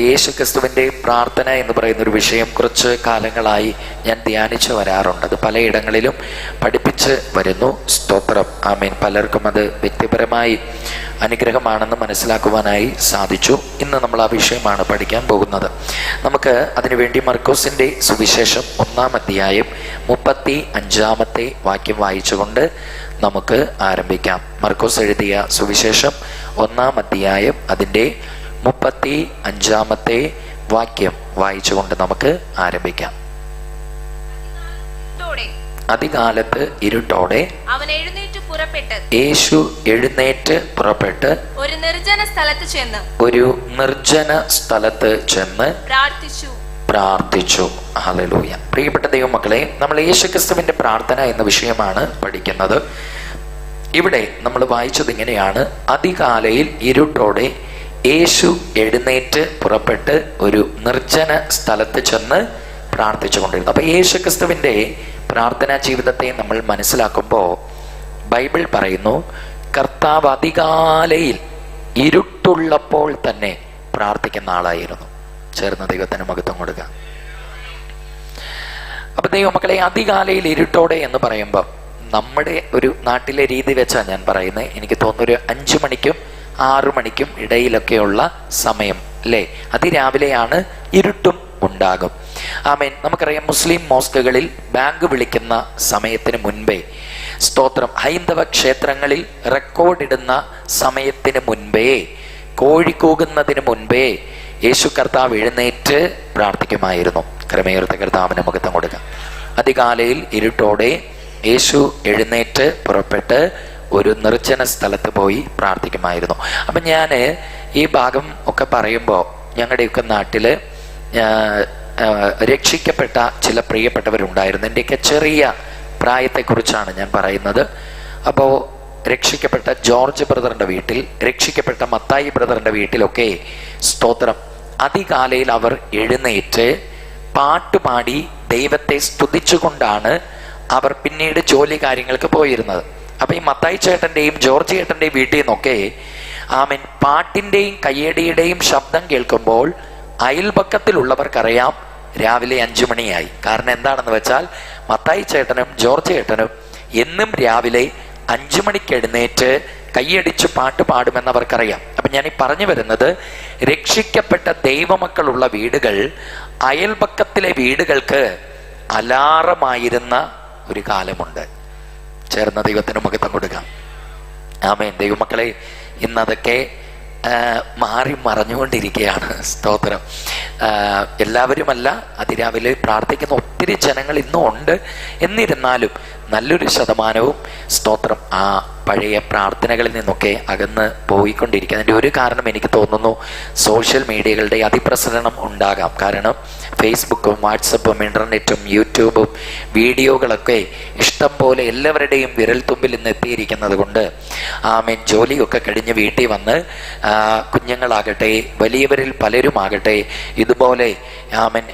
യേശു ക്രിസ്തുവിൻ്റെ പ്രാർത്ഥന എന്ന് പറയുന്നൊരു വിഷയം കുറച്ച് കാലങ്ങളായി ഞാൻ ധ്യാനിച്ചു വരാറുണ്ട്. അത് പലയിടങ്ങളിലും പഠിപ്പിച്ച് വരുന്നു. സ്തോത്രം. ആമേൻ. പലർക്കും അത് വ്യക്തിപരമായി അനുഗ്രഹമാണെന്ന് മനസ്സിലാക്കുവാനായി സാധിച്ചു. ഇന്ന് നമ്മൾ ആ വിഷയമാണ് പഠിക്കാൻ പോകുന്നത്. നമുക്ക് അതിനുവേണ്ടി മർക്കോസിൻ്റെ സുവിശേഷം 1-ാം അധ്യായം 35-ാമത്തെ വാക്യം വായിച്ചുകൊണ്ട് നമുക്ക് ആരംഭിക്കാം. മർക്കോസ് എഴുതിയ സുവിശേഷം 1-ാം അധ്യായം അതിൻ്റെ 35-ാമത്തെ വാക്യം വായിച്ചുകൊണ്ട് നമുക്ക് ആരംഭിക്കാം. അതികാലത്ത് ഇരുട്ടോടെ യേശു എഴുന്നേറ്റ് പുറപ്പെട്ട് ഒരു നിർജ്ജന സ്ഥലത്ത് ചെന്ന് പ്രാർത്ഥിച്ചു. ഹല്ലേലൂയ. പ്രിയപ്പെട്ട ദൈവമക്കളെ, നമ്മൾ യേശുക്രിസ്തുവിന്റെ പ്രാർത്ഥന എന്ന വിഷയമാണ് പഠിക്കുന്നത്. ഇവിടെ നമ്മൾ വായിച്ചത് ഇങ്ങനെയാണ്: അതികാലയിൽ ഇരുട്ടോടെ യേശു എഴുന്നേറ്റ് പുറപ്പെട്ട് ഒരു നിർജ്ജന സ്ഥലത്ത് ചെന്ന് പ്രാർത്ഥിച്ചു കൊണ്ടിരുന്നു. അപ്പൊ യേശുക്രിസ്തുവിന്റെ പ്രാർത്ഥനാ ജീവിതത്തെ നമ്മൾ മനസ്സിലാക്കുമ്പോൾ ബൈബിൾ പറയുന്നു, കർത്താവ് അതികാലയിൽ ഇരുട്ടുള്ളപ്പോൾ തന്നെ പ്രാർത്ഥിക്കുന്ന ആളായിരുന്നു. ചേർന്ന് ദൈവത്തിന് മഹത്വം കൊടുക്കുക. അപ്പൊ ദൈവമക്കളെ, അതികാലയിൽ ഇരുട്ടോടെ എന്ന് പറയുമ്പോൾ നമ്മുടെ ഒരു നാട്ടിലെ രീതി വെച്ചാണ് ഞാൻ പറയുന്നത്. എനിക്ക് തോന്നുന്നൊരു 5 മണിക്കും 6 മണിക്കും ഇടയിലൊക്കെയുള്ള സമയം അല്ലേ, അതിരാവിലെയാണ്, ഇരുട്ടും ഉണ്ടാകും. ആമേൻ. നമുക്കറിയാം, മുസ്ലിം മോസ്കുകളിൽ ബാങ്ക് വിളിക്കുന്ന സമയത്തിന് മുൻപേ, സ്തോത്രം, ഹൈന്ദവ ക്ഷേത്രങ്ങളിൽ റെക്കോർഡിടുന്ന സമയത്തിന് മുൻപേ, കോഴി കൂകുന്നതിന് മുൻപേ യേശു കർത്താവ് എഴുന്നേറ്റ് പ്രാർത്ഥിക്കുമായിരുന്നു. കരമേർത്ത കർത്താവിന് മഹത്വം കൊടുക്കാം. അതികാലയിൽ ഇരുട്ടോടെ യേശു എഴുന്നേറ്റ് പുറപ്പെട്ട് ഒരു നിർജ്ജന സ്ഥലത്ത് പോയി പ്രാർത്ഥിക്കുമായിരുന്നു. അപ്പം ഞാൻ ഈ ഭാഗം ഒക്കെ പറയുമ്പോൾ ഞങ്ങളുടെയൊക്കെ നാട്ടിൽ രക്ഷിക്കപ്പെട്ട ചില പ്രിയപ്പെട്ടവരുണ്ടായിരുന്നു. എൻ്റെയൊക്കെ ചെറിയ പ്രായത്തെക്കുറിച്ചാണ് ഞാൻ പറയുന്നത്. അപ്പോൾ രക്ഷിക്കപ്പെട്ട ജോർജ് ബ്രദറിൻ്റെ വീട്ടിൽ, രക്ഷിക്കപ്പെട്ട മത്തായി ബ്രദറിൻ്റെ വീട്ടിലൊക്കെ, സ്തോത്രം, അതികാലയിൽ അവർ എഴുന്നേറ്റ് പാട്ടുപാടി ദൈവത്തെ സ്തുതിച്ചുകൊണ്ടാണ് അവർ പിന്നീട് ജോലി കാര്യങ്ങൾക്ക് പോയിരുന്നത്. അപ്പൊ ഈ മത്തായി ചേട്ടൻ്റെയും ജോർജ് ചേട്ടൻ്റെയും വീട്ടിൽ നിന്നൊക്കെ ആമേൻ പാട്ടിൻ്റെയും കയ്യടിയുടെയും ശബ്ദം കേൾക്കുമ്പോൾ അയൽപക്കത്തിലുള്ളവർക്കറിയാം രാവിലെ 5 മണിയായി. കാരണം എന്താണെന്ന് വെച്ചാൽ മത്തായി ചേട്ടനും ജോർജ് ചേട്ടനും എന്നും രാവിലെ 5 മണിക്ക് എഴുന്നേറ്റ് കയ്യടിച്ച് പാട്ട് പാടുമെന്നവർക്കറിയാം. അപ്പൊ ഞാൻ ഈ പറഞ്ഞു വരുന്നത്, രക്ഷിക്കപ്പെട്ട ദൈവമക്കളുള്ള വീടുകൾ അയൽപക്കത്തിലെ വീടുകൾക്ക് അലാറമായിരുന്ന ഒരു കാലമുണ്ട്. ചേർന്ന ദൈവത്തിന് മഹത്വം കൊടുക്കാം. ആമേൻ. ദൈവമക്കളെ, ഇന്നതൊക്കെ മാറി മറഞ്ഞുകൊണ്ടിരിക്കുകയാണ്. സ്തോത്രം. എല്ലാവരുമല്ല അതിരാവിലെ പ്രാർത്ഥിക്കുന്ന ഒത്തിരി ജനങ്ങൾ ഇന്നും ഉണ്ട്. എന്നിരുന്നാലും നല്ലൊരു ശതമാനവും, സ്തോത്രം, ആ പഴയ പ്രാർത്ഥനകളിൽ നിന്നൊക്കെ അകന്ന് പോയിക്കൊണ്ടിരിക്കുക. അതിൻ്റെ ഒരു കാരണം എനിക്ക് തോന്നുന്നു സോഷ്യൽ മീഡിയകളുടെ അതിപ്രസരണം ഉണ്ടാകാം. കാരണം ഫേസ്ബുക്കും വാട്സപ്പും ഇൻ്റർനെറ്റും യൂട്യൂബും വീഡിയോകളൊക്കെ ഇഷ്ടം പോലെ എല്ലാവരുടെയും വിരൽത്തുമ്പിൽ ഇന്ന് എത്തിയിരിക്കുന്നത് കൊണ്ട് ആമേൻ, ജോലിയൊക്കെ കഴിഞ്ഞ് വീട്ടിൽ വന്ന് കുഞ്ഞുങ്ങളാകട്ടെ വലിയവരിൽ പലരുമാകട്ടെ ഇതുപോലെ ആമേൻ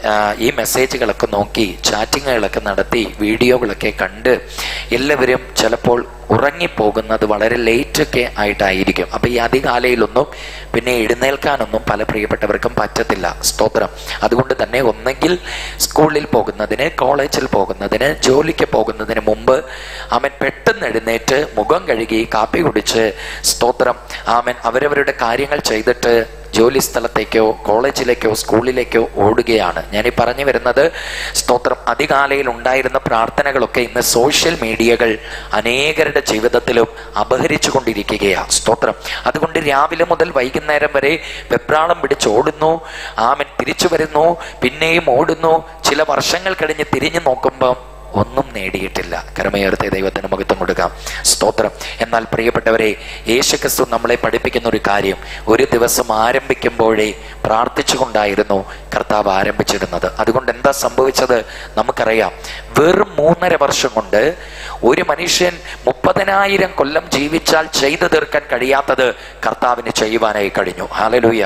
ഈ മെസ്സേജുകളൊക്കെ നോക്കി ചാറ്റിങ്ങുകളൊക്കെ നടത്തി വീഡിയോകളൊക്കെ കണ്ട് എല്ലാവരും ചിലപ്പോൾ ഉറങ്ങിപ്പോകുന്നത് വളരെ ലേറ്റൊക്കെ ആയിട്ടായിരിക്കും. അപ്പം ഈ അതികാലയിലൊന്നും പിന്നെ എഴുന്നേൽക്കാനൊന്നും പല പ്രിയപ്പെട്ടവർക്കും പറ്റത്തില്ല. സ്തോത്രം. അതുകൊണ്ട് തന്നെ ഒന്നെങ്കിൽ സ്കൂളിൽ പോകുന്നതിന്, കോളേജിൽ പോകുന്നതിന്, ജോലിക്ക് പോകുന്നതിന് മുമ്പ് ആമൻ പെട്ടെന്ന് എഴുന്നേറ്റ് മുഖം കഴുകി കാപ്പി കുടിച്ച്, സ്തോത്രം, ആമൻ അവരവരുടെ കാര്യങ്ങൾ ചെയ്തിട്ട് ജോലി സ്ഥലത്തേക്കോ കോളേജിലേക്കോ സ്കൂളിലേക്കോ ഓടുകയാണ്. ഞാനീ പറഞ്ഞു വരുന്നത്, സ്തോത്രം, അതികാലയിൽ ഉണ്ടായിരുന്ന പ്രാർത്ഥനകളൊക്കെ ഇന്ന് സോഷ്യൽ മീഡിയകൾ അനേകരുടെ ജീവിതത്തിലും അപഹരിച്ചു കൊണ്ടിരിക്കുകയാണ്. സ്തോത്രം. അതുകൊണ്ട് രാവിലെ മുതൽ വൈകുന്നേരം വരെ വെപ്രാളം പിടിച്ചോടുന്നു, ആമൻ തിരിച്ചു വരുന്നു, പിന്നെയും ഓടുന്നു. ചില വർഷങ്ങൾ കഴിഞ്ഞ് തിരിഞ്ഞു നോക്കുമ്പം ഒന്നും നേടിയിട്ടില്ല. കരമേർത്തെ ദൈവത്തിന് മഹത്വം കൊടുക്കാം. സ്തോത്രം. എന്നാൽ പ്രിയപ്പെട്ടവരെ, യേശുക്രിസ്തു നമ്മളെ പഠിപ്പിക്കുന്ന ഒരു കാര്യം, ഒരു ദിവസം ആരംഭിക്കുമ്പോഴേ പ്രാർത്ഥിച്ചുകൊണ്ടായിരുന്നു കർത്താവ് ആരംഭിച്ചിരുന്നത്. അതുകൊണ്ട് എന്താ സംഭവിച്ചത് നമുക്കറിയാം. വെറും 3.5 വർഷം കൊണ്ട് ഒരു മനുഷ്യൻ 30,000 കൊല്ലം ജീവിച്ചാൽ ചെയ്തു തീർക്കാൻ കഴിയാത്തത് കർത്താവിന് ചെയ്യുവാനായി കഴിഞ്ഞു. ഹല്ലേലൂയ.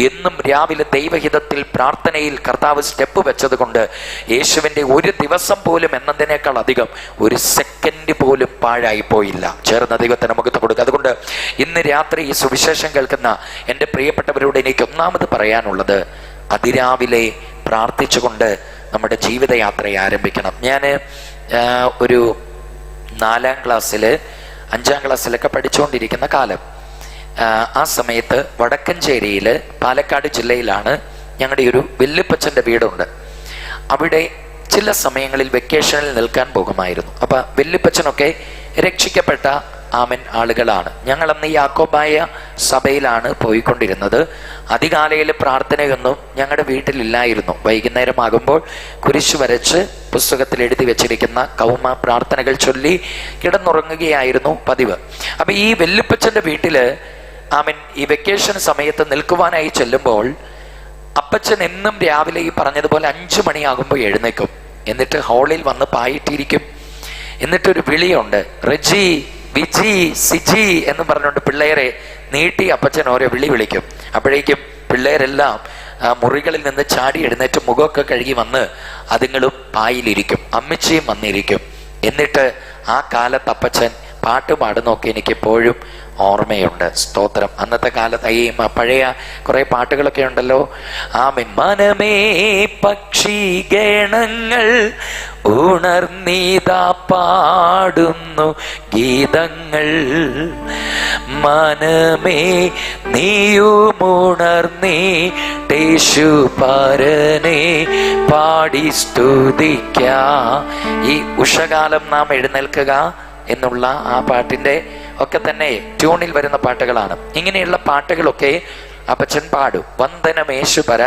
എന്നും രാവിലെ ദൈവഹിതത്തിൽ പ്രാർത്ഥനയിൽ കർത്താവ് സ്റ്റെപ്പ് വെച്ചത് കൊണ്ട് യേശുവിൻ്റെ ഒരു ദിവസം പോലും എന്നതിനേക്കാൾ അധികം ഒരു സെക്കൻഡ് പോലും പാഴായി പോയില്ല. ചേർന്ന ദൈവത്തിന് നമുക്ക് കൊടുക്കുക. അതുകൊണ്ട് ഇന്ന് രാത്രി ഈ സുവിശേഷം കേൾക്കുന്ന എൻ്റെ പ്രിയപ്പെട്ടവരോട് എനിക്ക് ഒന്നാമത് പറയാനുള്ളത്, അതിരാവിലെ പ്രാർത്ഥിച്ചുകൊണ്ട് നമ്മുടെ ജീവിതയാത്രയെ ആരംഭിക്കണം. ഞാൻ ഒരു 4ാം ക്ലാസ്സിൽ 5ാം ക്ലാസ്സിലൊക്കെ പഠിച്ചുകൊണ്ടിരിക്കുന്ന കാലം, ആ സമയത്ത് വടക്കഞ്ചേരിയിൽ, പാലക്കാട് ജില്ലയിലാണ് ഞങ്ങളുടെ ഒരു വല്യപ്പച്ചൻ്റെ വീടുണ്ട്. അവിടെ ചില സമയങ്ങളിൽ വെക്കേഷനിൽ നിൽക്കാൻ പോകുമായിരുന്നു. അപ്പം വല്യപ്പച്ചനൊക്കെ രക്ഷിക്കപ്പെട്ട ആളുകളാണ്. ഞങ്ങളന്ന് യാക്കോബായ സഭയിലാണ് പോയിക്കൊണ്ടിരുന്നത്. അതികാലയിൽ പ്രാർത്ഥനയൊന്നും ഞങ്ങളുടെ വീട്ടിലില്ലായിരുന്നു. വൈകുന്നേരമാകുമ്പോൾ കുരിശ് വരച്ച് പുസ്തകത്തിൽ എഴുതി വെച്ചിരിക്കുന്ന കൗമ പ്രാർത്ഥനകൾ ചൊല്ലി കിടന്നുറങ്ങുകയായിരുന്നു പതിവ്. അപ്പം ഈ വല്യപ്പച്ചൻ്റെ വീട്ടിൽ ഈ വെക്കേഷൻ സമയത്ത് നിൽക്കുവാനായി ചെല്ലുമ്പോൾ അപ്പച്ചൻ എന്നും രാവിലെ ഈ പറഞ്ഞതുപോലെ 5 മണിയാകുമ്പോൾ എഴുന്നേക്കും. എന്നിട്ട് ഹാളിൽ വന്ന് പായിട്ടിരിക്കും. എന്നിട്ടൊരു വിളിയുണ്ട്, റെജി, വിജി, സിജി എന്ന് പറഞ്ഞുകൊണ്ട് പിള്ളേരെ നീട്ടി അപ്പച്ചൻ ഓരോ വിളിക്കും. അപ്പോഴേക്കും പിള്ളേരെല്ലാം മുറികളിൽ നിന്ന് ചാടി എഴുന്നേറ്റ് മുഖമൊക്കെ കഴുകി വന്ന് അതുങ്ങളും പായിലിരിക്കും. അമ്മച്ചിയും വന്നിരിക്കും. എന്നിട്ട് ആ കാലത്ത് അപ്പച്ചൻ പാട്ട് പാടുന്നൊക്കെ എനിക്കെപ്പോഴും ഓർമ്മയുണ്ട്. സ്തോത്രം. അന്നത്തെ കാലത്ത് ഈ പഴയ കുറെ പാട്ടുകളൊക്കെ ഉണ്ടല്ലോ. മനമേ പക്ഷി ഗണങ്ങൾ ഉണർന്നീതാ പാടുന്നു ഗീതങ്ങൾ, മനമേ നീയുമുണർന്നീട്ടേശു പരനെ പാടി സ്തുതിക്കാ. ഈ ഉഷകാലം നാം എഴുന്നേൽക്കുക എന്നുള്ള ആ പാട്ടിൻ്റെ ഒക്കെ തന്നെ ട്യൂണിൽ വരുന്ന പാട്ടുകളാണ്. ഇങ്ങനെയുള്ള പാട്ടുകളൊക്കെ അപ്പച്ചൻ പാടും. വന്ദനമേശുപര,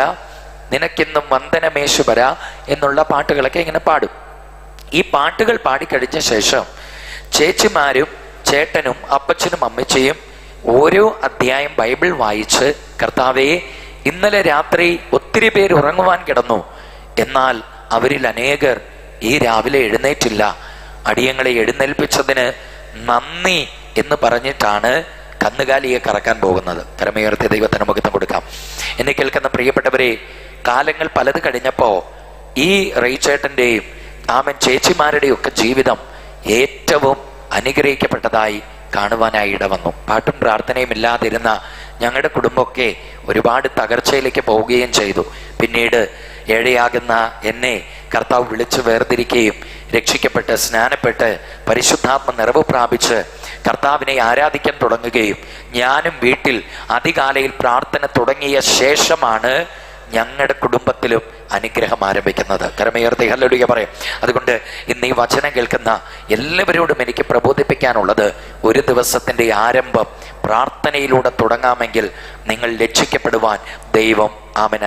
നിനക്കിന്നും വന്ദനമേശുപര എന്നുള്ള പാട്ടുകളൊക്കെ ഇങ്ങനെ പാടും. ഈ പാട്ടുകൾ പാടിക്കഴിഞ്ഞ ശേഷം ചേച്ചിമാരും ചേട്ടനും അപ്പച്ചനും അമ്മച്ചിയും ഓരോ അധ്യായം ബൈബിൾ വായിച്ച്, കർത്താവേ, ഇന്നലെ രാത്രി ഒത്തിരി പേര് ഉറങ്ങുവാൻ കിടന്നു, എന്നാൽ അവരിൽ അനേകർ ഈ രാവിലെ എഴുന്നേറ്റില്ല, അടിയങ്ങളെ എഴുന്നേൽപ്പിച്ചതിന് നന്ദി എന്ന് പറഞ്ഞിട്ടാണ് കന്നുകാലിയെ കറക്കാൻ പോകുന്നത്. കരമേർത്തിയ ദൈവത്തിന് മഹത്വം കൊടുക്കാം. എന്നെ കേൾക്കുന്ന പ്രിയപ്പെട്ടവരെ, കാലങ്ങൾ പലത് കഴിഞ്ഞപ്പോൾ ഈ റീച്ചേട്ടൻ്റെയും ചേച്ചിമാരുടെയും ഒക്കെ ജീവിതം ഏറ്റവും അനുഗ്രഹിക്കപ്പെട്ടതായി കാണുവാനായി ഇടവന്നു. പാട്ടും പ്രാർത്ഥനയും ഇല്ലാതിരുന്ന ഞങ്ങളുടെ കുടുംബമൊക്കെ ഒരുപാട് തകർച്ചയിലേക്ക് പോവുകയും ചെയ്തു. പിന്നീട് ഏഴയാകുന്ന എന്നെ കർത്താവ് വിളിച്ച് വേർതിരിക്കുകയും രക്ഷിക്കപ്പെട്ട് സ്നാനപ്പെട്ട് പരിശുദ്ധാത്മ നിറവ് പ്രാപിച്ച് കർത്താവിനെ ആരാധിക്കാൻ തുടങ്ങുകയും ഞാനും വീട്ടിൽ അതികാലയിൽ പ്രാർത്ഥന തുടങ്ങിയ ശേഷമാണ് ഞങ്ങളുടെ കുടുംബത്തിലും അനുഗ്രഹം ആരംഭിക്കുന്നത്. കരമേർത്തി ഹല്ലേലൂയ പറയാം. അതുകൊണ്ട് ഇന്ന് ഈ വചനം കേൾക്കുന്ന എല്ലാവരോടും എനിക്ക് പ്രബോധിപ്പിക്കാനുള്ളത്, ഒരു ദിവസത്തിൻ്റെ ആരംഭം പ്രാർത്ഥനയിലൂടെ തുടങ്ങാമെങ്കിൽ നിങ്ങൾ രക്ഷിക്കപ്പെടുവാൻ ദൈവം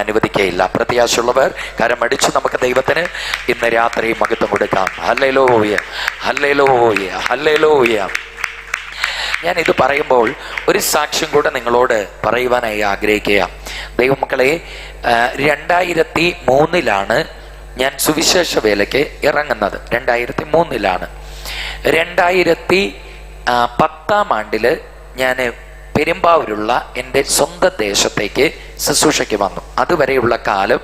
അനുവദിക്കുകയില്ല. പ്രത്യാശയുള്ളവർ കരമടിച്ച് നമുക്ക് ദൈവത്തിന് ഇന്ന് രാത്രി മഹത്വം കൊടുക്കാം. Hallelujah, hallelujah, hallelujah. ഞാൻ ഇത് പറയുമ്പോൾ ഒരു സാക്ഷ്യം കൂടെ നിങ്ങളോട് പറയുവാനായി ആഗ്രഹിക്കുക. ദൈവമക്കളെ, 2003 ഞാൻ സുവിശേഷ വേലയ്ക്ക് ഇറങ്ങുന്നത്. 2003 2010 ഞാൻ പെരുമ്പാവൂരുള്ള എൻ്റെ സ്വന്തം ദേശത്തേക്ക് ശുശ്രൂഷയ്ക്ക് വന്നു. അതുവരെയുള്ള കാലം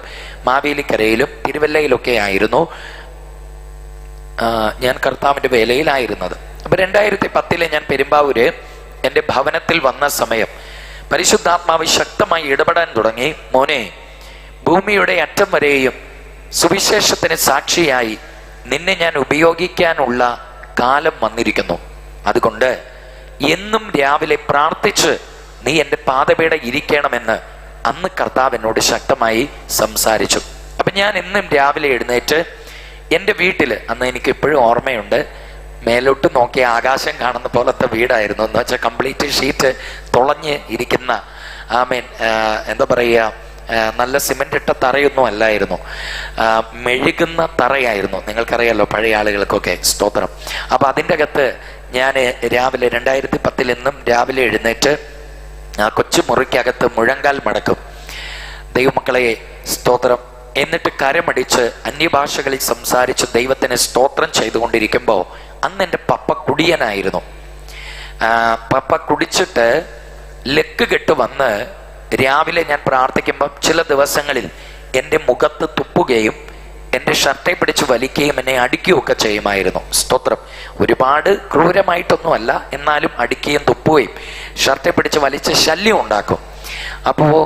മാവേലിക്കരയിലും തിരുവല്ലയിലൊക്കെ ആയിരുന്നു ഞാൻ കർത്താവിൻ്റെ വേലയിലായിരുന്നത്. അപ്പം 2010 ഞാൻ പെരുമ്പാവൂര് എൻ്റെ ഭവനത്തിൽ വന്ന സമയം പരിശുദ്ധാത്മാവ് ശക്തമായി ഇടപെടാൻ തുടങ്ങി. മോനെ, ഭൂമിയുടെ അറ്റം വരെയും സുവിശേഷത്തിന് സാക്ഷിയായി നിന്നെ ഞാൻ ഉപയോഗിക്കാനുള്ള കാലം വന്നിരിക്കുന്നു. അതുകൊണ്ട് എന്നും രാവിലെ പ്രാർത്ഥിച്ച് നീ എൻ്റെ പാദപീഠ ഇരിക്കണമെന്ന് അന്ന് കർത്താവ് എന്നോട് ശക്തമായി സംസാരിച്ചു. അപ്പം ഞാൻ എന്നും രാവിലെ എഴുന്നേറ്റ് എൻ്റെ വീട്ടിൽ, അന്ന് എനിക്ക് ഇപ്പോഴും ഓർമ്മയുണ്ട്, മേലോട്ട് നോക്കിയ ആകാശം കാണുന്ന പോലത്തെ വീടായിരുന്നു. എന്ന് വെച്ചാൽ കംപ്ലീറ്റ് ഷീറ്റ് തുളഞ്ഞ് ഇരിക്കുന്ന എന്താ പറയുക, നല്ല സിമെൻ്റ് ഇട്ട തറയൊന്നും അല്ലായിരുന്നു, മെഴുകുന്ന തറയായിരുന്നു. നിങ്ങൾക്കറിയാലോ പഴയ ആളുകൾക്കൊക്കെ. സ്തോത്രം. അപ്പം അതിൻ്റെ അകത്ത് ഞാൻ രാവിലെ 2010 എന്നും രാവിലെ എഴുന്നേറ്റ് ആ കൊച്ചു മുറിക്കകത്ത് മുഴങ്കാൽ മടക്കും. ദൈവമക്കളെ, സ്തോത്രം. എന്നിട്ട് കരമടിച്ച് അന്യഭാഷകളിൽ സംസാരിച്ച് ദൈവത്തിന് സ്തോത്രം ചെയ്തുകൊണ്ടിരിക്കുമ്പോൾ അന്ന് എൻ്റെ പപ്പ കുടിയനായിരുന്നു. പപ്പ കുടിച്ചിട്ട് ലെക്ക് കെട്ട് വന്ന് രാവിലെ ഞാൻ പ്രാർത്ഥിക്കുമ്പം ചില ദിവസങ്ങളിൽ എൻ്റെ മുഖത്ത് തുപ്പുകയും എൻ്റെ ഷർട്ടെ പിടിച്ച് വലിക്കുകയും എന്നെ അടിക്കുകയൊക്കെ ചെയ്യുമായിരുന്നു. സ്തോത്രം. ഒരുപാട് ക്രൂരമായിട്ടൊന്നുമല്ല, എന്നാലും അടിക്കുകയും തുപ്പുകയും ഷർട്ടെ പിടിച്ച് വലിച്ച് ശല്യം ഉണ്ടാക്കും. അപ്പോൾ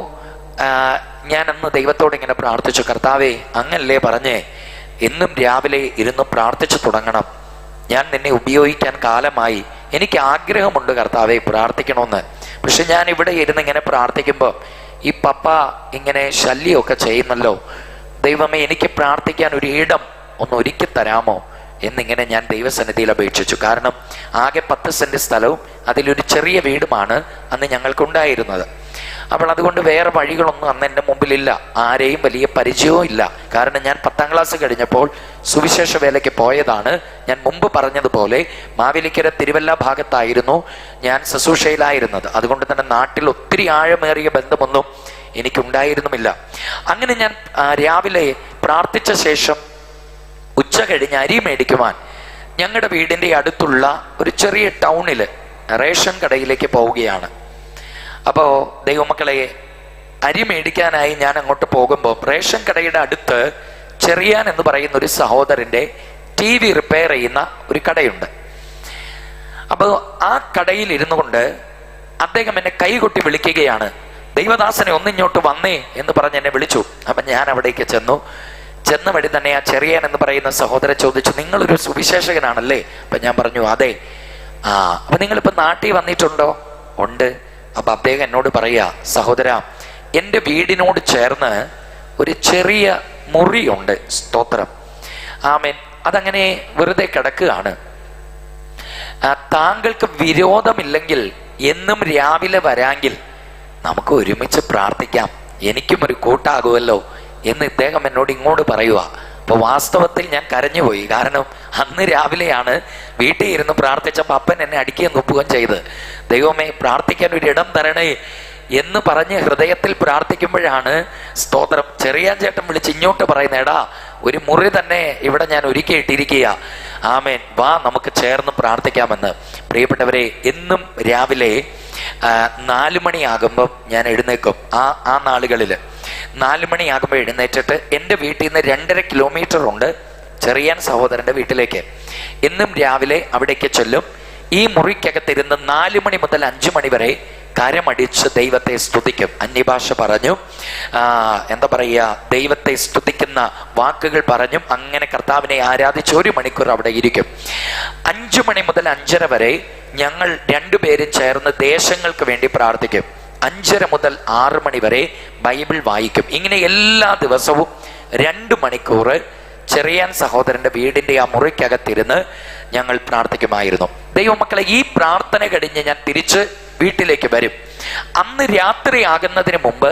ഞാൻ അന്ന് ദൈവത്തോട് ഇങ്ങനെ പ്രാർത്ഥിച്ചു, കർത്താവേ, അങ്ങനല്ലേ പറഞ്ഞേ എന്നും രാവിലെ ഇരുന്ന് പ്രാർത്ഥിച്ചു തുടങ്ങണം, ഞാൻ നിന്നെ ഉപയോഗിക്കാൻ കാലമായി, എനിക്ക് ആഗ്രഹമുണ്ട് കർത്താവേ പ്രാർത്ഥിക്കണമെന്ന്. പക്ഷെ ഞാൻ ഇവിടെ ഇരുന്ന് ഇങ്ങനെ പ്രാർത്ഥിക്കുമ്പോൾ ഈ പപ്പ ഇങ്ങനെ ശല്യമൊക്കെ ചെയ്യുന്നല്ലോ, ദൈവമേ എനിക്ക് പ്രാർത്ഥിക്കാൻ ഒരു ഇടം ഒന്ന് ഒരുക്കി തരാമോ എന്നിങ്ങനെ ഞാൻ ദൈവസന്നിധിയിൽ അപേക്ഷിച്ചു. കാരണം ആകെ 10 സെന്റ് സ്ഥലവും അതിലൊരു ചെറിയ വീടുമാണ് അന്ന് ഞങ്ങൾക്കുണ്ടായിരുന്നത്. അപ്പോൾ അതുകൊണ്ട് വേറെ വഴികളൊന്നും അന്ന് എൻ്റെ മുമ്പിലില്ല, ആരെയും വലിയ പരിചയവും ഇല്ല. കാരണം ഞാൻ 10ാം ക്ലാസ് കഴിഞ്ഞപ്പോൾ സുവിശേഷ വേലയ്ക്ക് പോയതാണ്. ഞാൻ മുമ്പ് പറഞ്ഞതുപോലെ മാവേലിക്കര തിരുവല്ല ഭാഗത്തായിരുന്നു ഞാൻ ശുശ്രൂഷയിലായിരുന്നത്. അതുകൊണ്ട് തന്നെ നാട്ടിൽ ഒത്തിരി ആഴമേറിയ ബന്ധമൊന്നും എനിക്കുണ്ടായിരുന്നുമില്ല. അങ്ങനെ ഞാൻ രാവിലെ പ്രാർത്ഥിച്ച ശേഷം ഉച്ച കഴിഞ്ഞ് അരി മേടിക്കുവാൻ ഞങ്ങളുടെ വീടിൻ്റെ അടുത്തുള്ള ഒരു ചെറിയ ടൗണിൽ റേഷൻ കടയിലേക്ക് പോവുകയാണ്. അപ്പോൾ ദൈവമക്കളെ, അരി മേടിക്കാനായി ഞാൻ അങ്ങോട്ട് പോകുമ്പോൾ റേഷൻ കടയുടെ അടുത്ത് ചെറിയാൻ എന്ന് പറയുന്ന ഒരു സഹോദരൻ്റെ TV റിപ്പയർ ചെയ്യുന്ന ഒരു കടയുണ്ട്. അപ്പോൾ ആ കടയിൽ ഇരുന്നു കൊണ്ട് അദ്ദേഹം എന്നെ കൈകൊട്ടി വിളിക്കുകയാണ്, ദൈവദാസനെ ഒന്നിങ്ങോട്ട് വന്നേ എന്ന് പറഞ്ഞ് എന്നെ വിളിച്ചു. അപ്പം ഞാൻ അവിടേക്ക് ചെന്ന വഴി തന്നെ ആ ചെറിയാൻ എന്ന് പറയുന്ന സഹോദരൻ ചോദിച്ചു, നിങ്ങളൊരു സുവിശേഷകനാണല്ലേ? അപ്പം ഞാൻ പറഞ്ഞു, അതെ. അപ്പം നിങ്ങളിപ്പോൾ നാട്ടിൽ വന്നിട്ടുണ്ടോ? ഉണ്ട്. അപ്പം അദ്ദേഹം എന്നോട് പറയാ, സഹോദര, എൻ്റെ വീടിനോട് ചേർന്ന് ഒരു ചെറിയ മുറിയുണ്ട്. സ്തോത്രം. ആമേൻ. അതങ്ങനെ വെറുതെ കിടക്കുകയാണ്. താങ്കൾക്ക് വിരോധമില്ലെങ്കിൽ എന്നും രാവിലെ വരാമെങ്കിൽ നമുക്ക് ഒരുമിച്ച് പ്രാർത്ഥിക്കാം, എനിക്കും ഒരു കൂട്ടാകുമല്ലോ എന്ന് ഇദ്ദേഹം എന്നോട് ഇങ്ങോട്ട് പറയുക. അപ്പോൾ വാസ്തവത്തിൽ ഞാൻ കരഞ്ഞുപോയി. കാരണം അന്ന് രാവിലെയാണ് വീട്ടിൽ ഇരുന്ന് പ്രാർത്ഥിച്ചപ്പോൾ അപ്പൻ എന്നെ അടിക്കുകയും തുപ്പുകയും ചെയ്ത്. ദൈവമേ, പ്രാർത്ഥിക്കാൻ ഒരു ഇടം തരണേ എന്ന് പറഞ്ഞ് ഹൃദയത്തിൽ പ്രാർത്ഥിക്കുമ്പോഴാണ് സ്തോത്രം ചെറിയാൻ ചേട്ടൻ വിളിച്ച് ഇങ്ങോട്ട് പറയുന്ന, എടാ, ഒരു മുറി തന്നെ ഇവിടെ ഞാൻ ഒരുക്കിയിട്ടിരിക്കുക, ആമേൻ, വാ നമുക്ക് ചേർന്ന് പ്രാർത്ഥിക്കാമെന്ന്. പ്രിയപ്പെട്ടവരെ, എന്നും രാവിലെ 4 മണിയാകുമ്പം ഞാൻ എഴുന്നേക്കും. ആ നാളുകളിൽ 4 മണിയാകുമ്പോൾ എഴുന്നേറ്റിട്ട് എൻ്റെ വീട്ടിൽ നിന്ന് 2.5 കിലോമീറ്റർ ഉണ്ട് ചെറിയാൻ സഹോദരൻ്റെ വീട്ടിലേക്ക്. എന്നും രാവിലെ അവിടേക്ക് ചെല്ലും. ഈ മുറിക്കകത്തിരുന്ന് 4 മണി മുതൽ 5 മണി വരെ കരമടിച്ച് ദൈവത്തെ സ്തുതിക്കും. അന്യഭാഷ പറഞ്ഞു, എന്താ പറയുക, ദൈവത്തെ സ്തുതിക്കുന്ന വാക്കുകൾ പറഞ്ഞും അങ്ങനെ കർത്താവിനെ ആരാധിച്ച് 1 മണിക്കൂർ അവിടെ ഇരിക്കും. 5 മണി മുതൽ 5:30 വരെ ഞങ്ങൾ 2 പേരും ചേർന്ന് ദേശങ്ങൾക്ക് വേണ്ടി പ്രാർത്ഥിക്കും. 5:30 മുതൽ 6 മണി വരെ ബൈബിൾ വായിക്കും. ഇങ്ങനെ എല്ലാ ദിവസവും 2 മണിക്കൂർ ചെറിയാൻ സഹോദരൻ്റെ വീടിൻ്റെ ആ മുറിക്കകത്തിരുന്ന് ഞങ്ങൾ പ്രാർത്ഥിക്കുമായിരുന്നു. ദൈവമക്കളെ, ഈ പ്രാർത്ഥന കഴിഞ്ഞ് ഞാൻ തിരിച്ച് വീട്ടിലേക്ക് വരും. അന്ന് രാത്രിയാകുന്നതിന് മുമ്പ്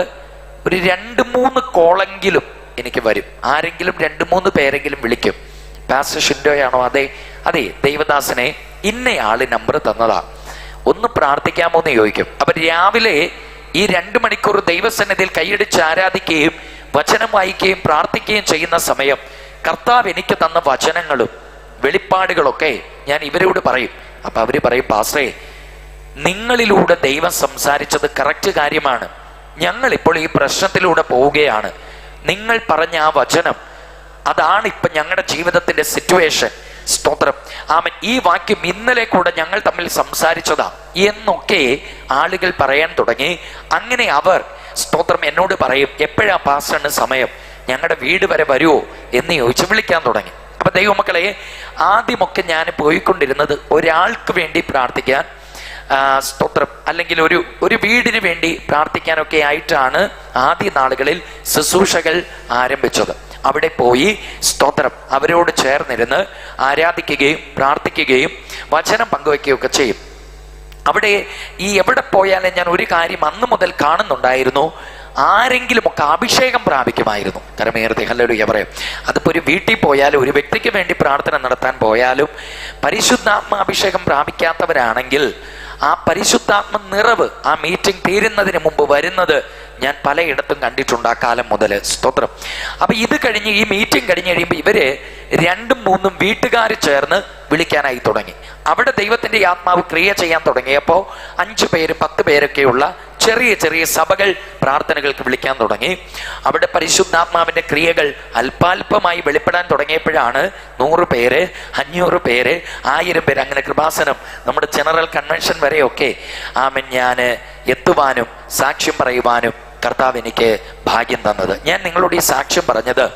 ഒരു 2-3 കോളെങ്കിലും എനിക്ക് വരും. ആരെങ്കിലും 2-3 പേരെങ്കിലും വിളിക്കും. പാസ്റ്റർ ഷിൻഡോയാണോ? അതെ ദൈവദാസനെ ഇന്നയാള് നമ്പർ തന്നതാ, ഒന്ന് പ്രാർത്ഥിക്കാമോ എന്ന് ചോദിക്കും. അപ്പൊ രാവിലെ ഈ 2 മണിക്കൂർ ദൈവസന്നിധിയിൽ കൈയടിച്ച് ആരാധിക്കുകയും വചനം വായിക്കുകയും പ്രാർത്ഥിക്കുകയും ചെയ്യുന്ന സമയം കർത്താവ് എനിക്ക് തന്ന വചനങ്ങളും വെളിപ്പാടുകളൊക്കെ ഞാൻ ഇവരോട് പറയും. അപ്പൊ അവര് പറയും, പാസ്റ്ററേ, നിങ്ങളിലൂടെ ദൈവം സംസാരിച്ചത് കറക്റ്റ് കാര്യമാണ്, ഞങ്ങളിപ്പോൾ ഈ പ്രശ്നത്തിലൂടെ പോവുകയാണ്, നിങ്ങൾ പറഞ്ഞ ആ വചനം അതാണ് ഇപ്പൊ ഞങ്ങളുടെ ജീവിതത്തിന്റെ സിറ്റുവേഷൻ. സ്തോത്രം. ആമേൻ. ഈ വാക്യം ഇന്നലെ കൂടെ ഞങ്ങൾ തമ്മിൽ സംസാരിച്ചതാ എന്നൊക്കെ ആളുകൾ പറയാൻ തുടങ്ങി. അങ്ങനെ അവർ സ്തോത്രം എന്നോട് പറയും, എപ്പോഴാ പാസ്റ്ററിന് സമയം, ഞങ്ങളുടെ വീട് വരെ വരുമോ എന്ന് ചോദിച്ച് വിളിക്കാൻ തുടങ്ങി. അപ്പൊ ദൈവമക്കളെ, ആദ്യമൊക്കെ ഞാൻ പോയിക്കൊണ്ടിരുന്നത് ഒരാൾക്ക് വേണ്ടി പ്രാർത്ഥിക്കാൻ, സ്തോത്രം, അല്ലെങ്കിൽ ഒരു വീടിന് വേണ്ടി പ്രാർത്ഥിക്കാനൊക്കെ ആയിട്ടാണ് ആദ്യ നാളുകളിൽ ശുശ്രൂഷകൾ ആരംഭിച്ചത്. അവിടെ പോയി സ്തോത്രം അവരോട് ചേർന്നിരുന്ന് ആരാധിക്കുകയും പ്രാർത്ഥിക്കുകയും വചനം പങ്കുവയ്ക്കുകയൊക്കെ ചെയ്യും. അവിടെ എവിടെ പോയാലും ഞാൻ ഒരു കാര്യം അന്ന് മുതൽ കാണുന്നുണ്ടായിരുന്നു, ആരെങ്കിലുമൊക്കെ അഭിഷേകം പ്രാപിക്കുമായിരുന്നു. കരമേർത്തി ഹല്ലേലൂയ പറയാം. അതിപ്പോൾ ഒരു വീട്ടിൽ പോയാലും ഒരു വ്യക്തിക്ക് വേണ്ടി പ്രാർത്ഥന നടത്താൻ പോയാലും പരിശുദ്ധാത്മ അഭിഷേകം പ്രാപിക്കാത്തവരാണെങ്കിൽ ആ പരിശുദ്ധാത്മ നിറവ് ആ മീറ്റിംഗ് തീരുന്നതിന് മുമ്പ് വരുന്നത് ഞാൻ പലയിടത്തും കണ്ടിട്ടുണ്ട് ആ കാലം മുതൽ. സ്തോത്രം. അപ്പൊ ഇത് കഴിഞ്ഞ് ഈ മീറ്റിംഗ് കഴിഞ്ഞ് കഴിയുമ്പോൾ ഇവര് 2-3 വീട്ടുകാർ ചേർന്ന് വിളിക്കാനായി തുടങ്ങി. അവിടെ ദൈവത്തിന്റെ ആത്മാവ് ക്രിയ ചെയ്യാൻ തുടങ്ങിയപ്പോൾ 5 പേര് 10 പേരൊക്കെയുള്ള ചെറിയ ചെറിയ സഭകൾ പ്രാർത്ഥനകൾക്ക് വിളിക്കാൻ തുടങ്ങി. അവിടെ പരിശുദ്ധാത്മാവിന്റെ ക്രിയകൾ അല്പാൽപമായി വെളിപ്പെടാൻ തുടങ്ങിയപ്പോഴാണ് 100 പേര്, 500 പേര്, 1000 പേര്, അങ്ങനെ കൃപാസനം നമ്മുടെ ജനറൽ കൺവെൻഷൻ വരെയൊക്കെ ഞാൻ എത്തുവാനും സാക്ഷ്യം പറയുവാനും കർത്താവ് എനിക്ക് ഭാഗ്യം തന്നത്. ഞാൻ നിങ്ങളോട് ഈ സാക്ഷ്യം പറഞ്ഞത്,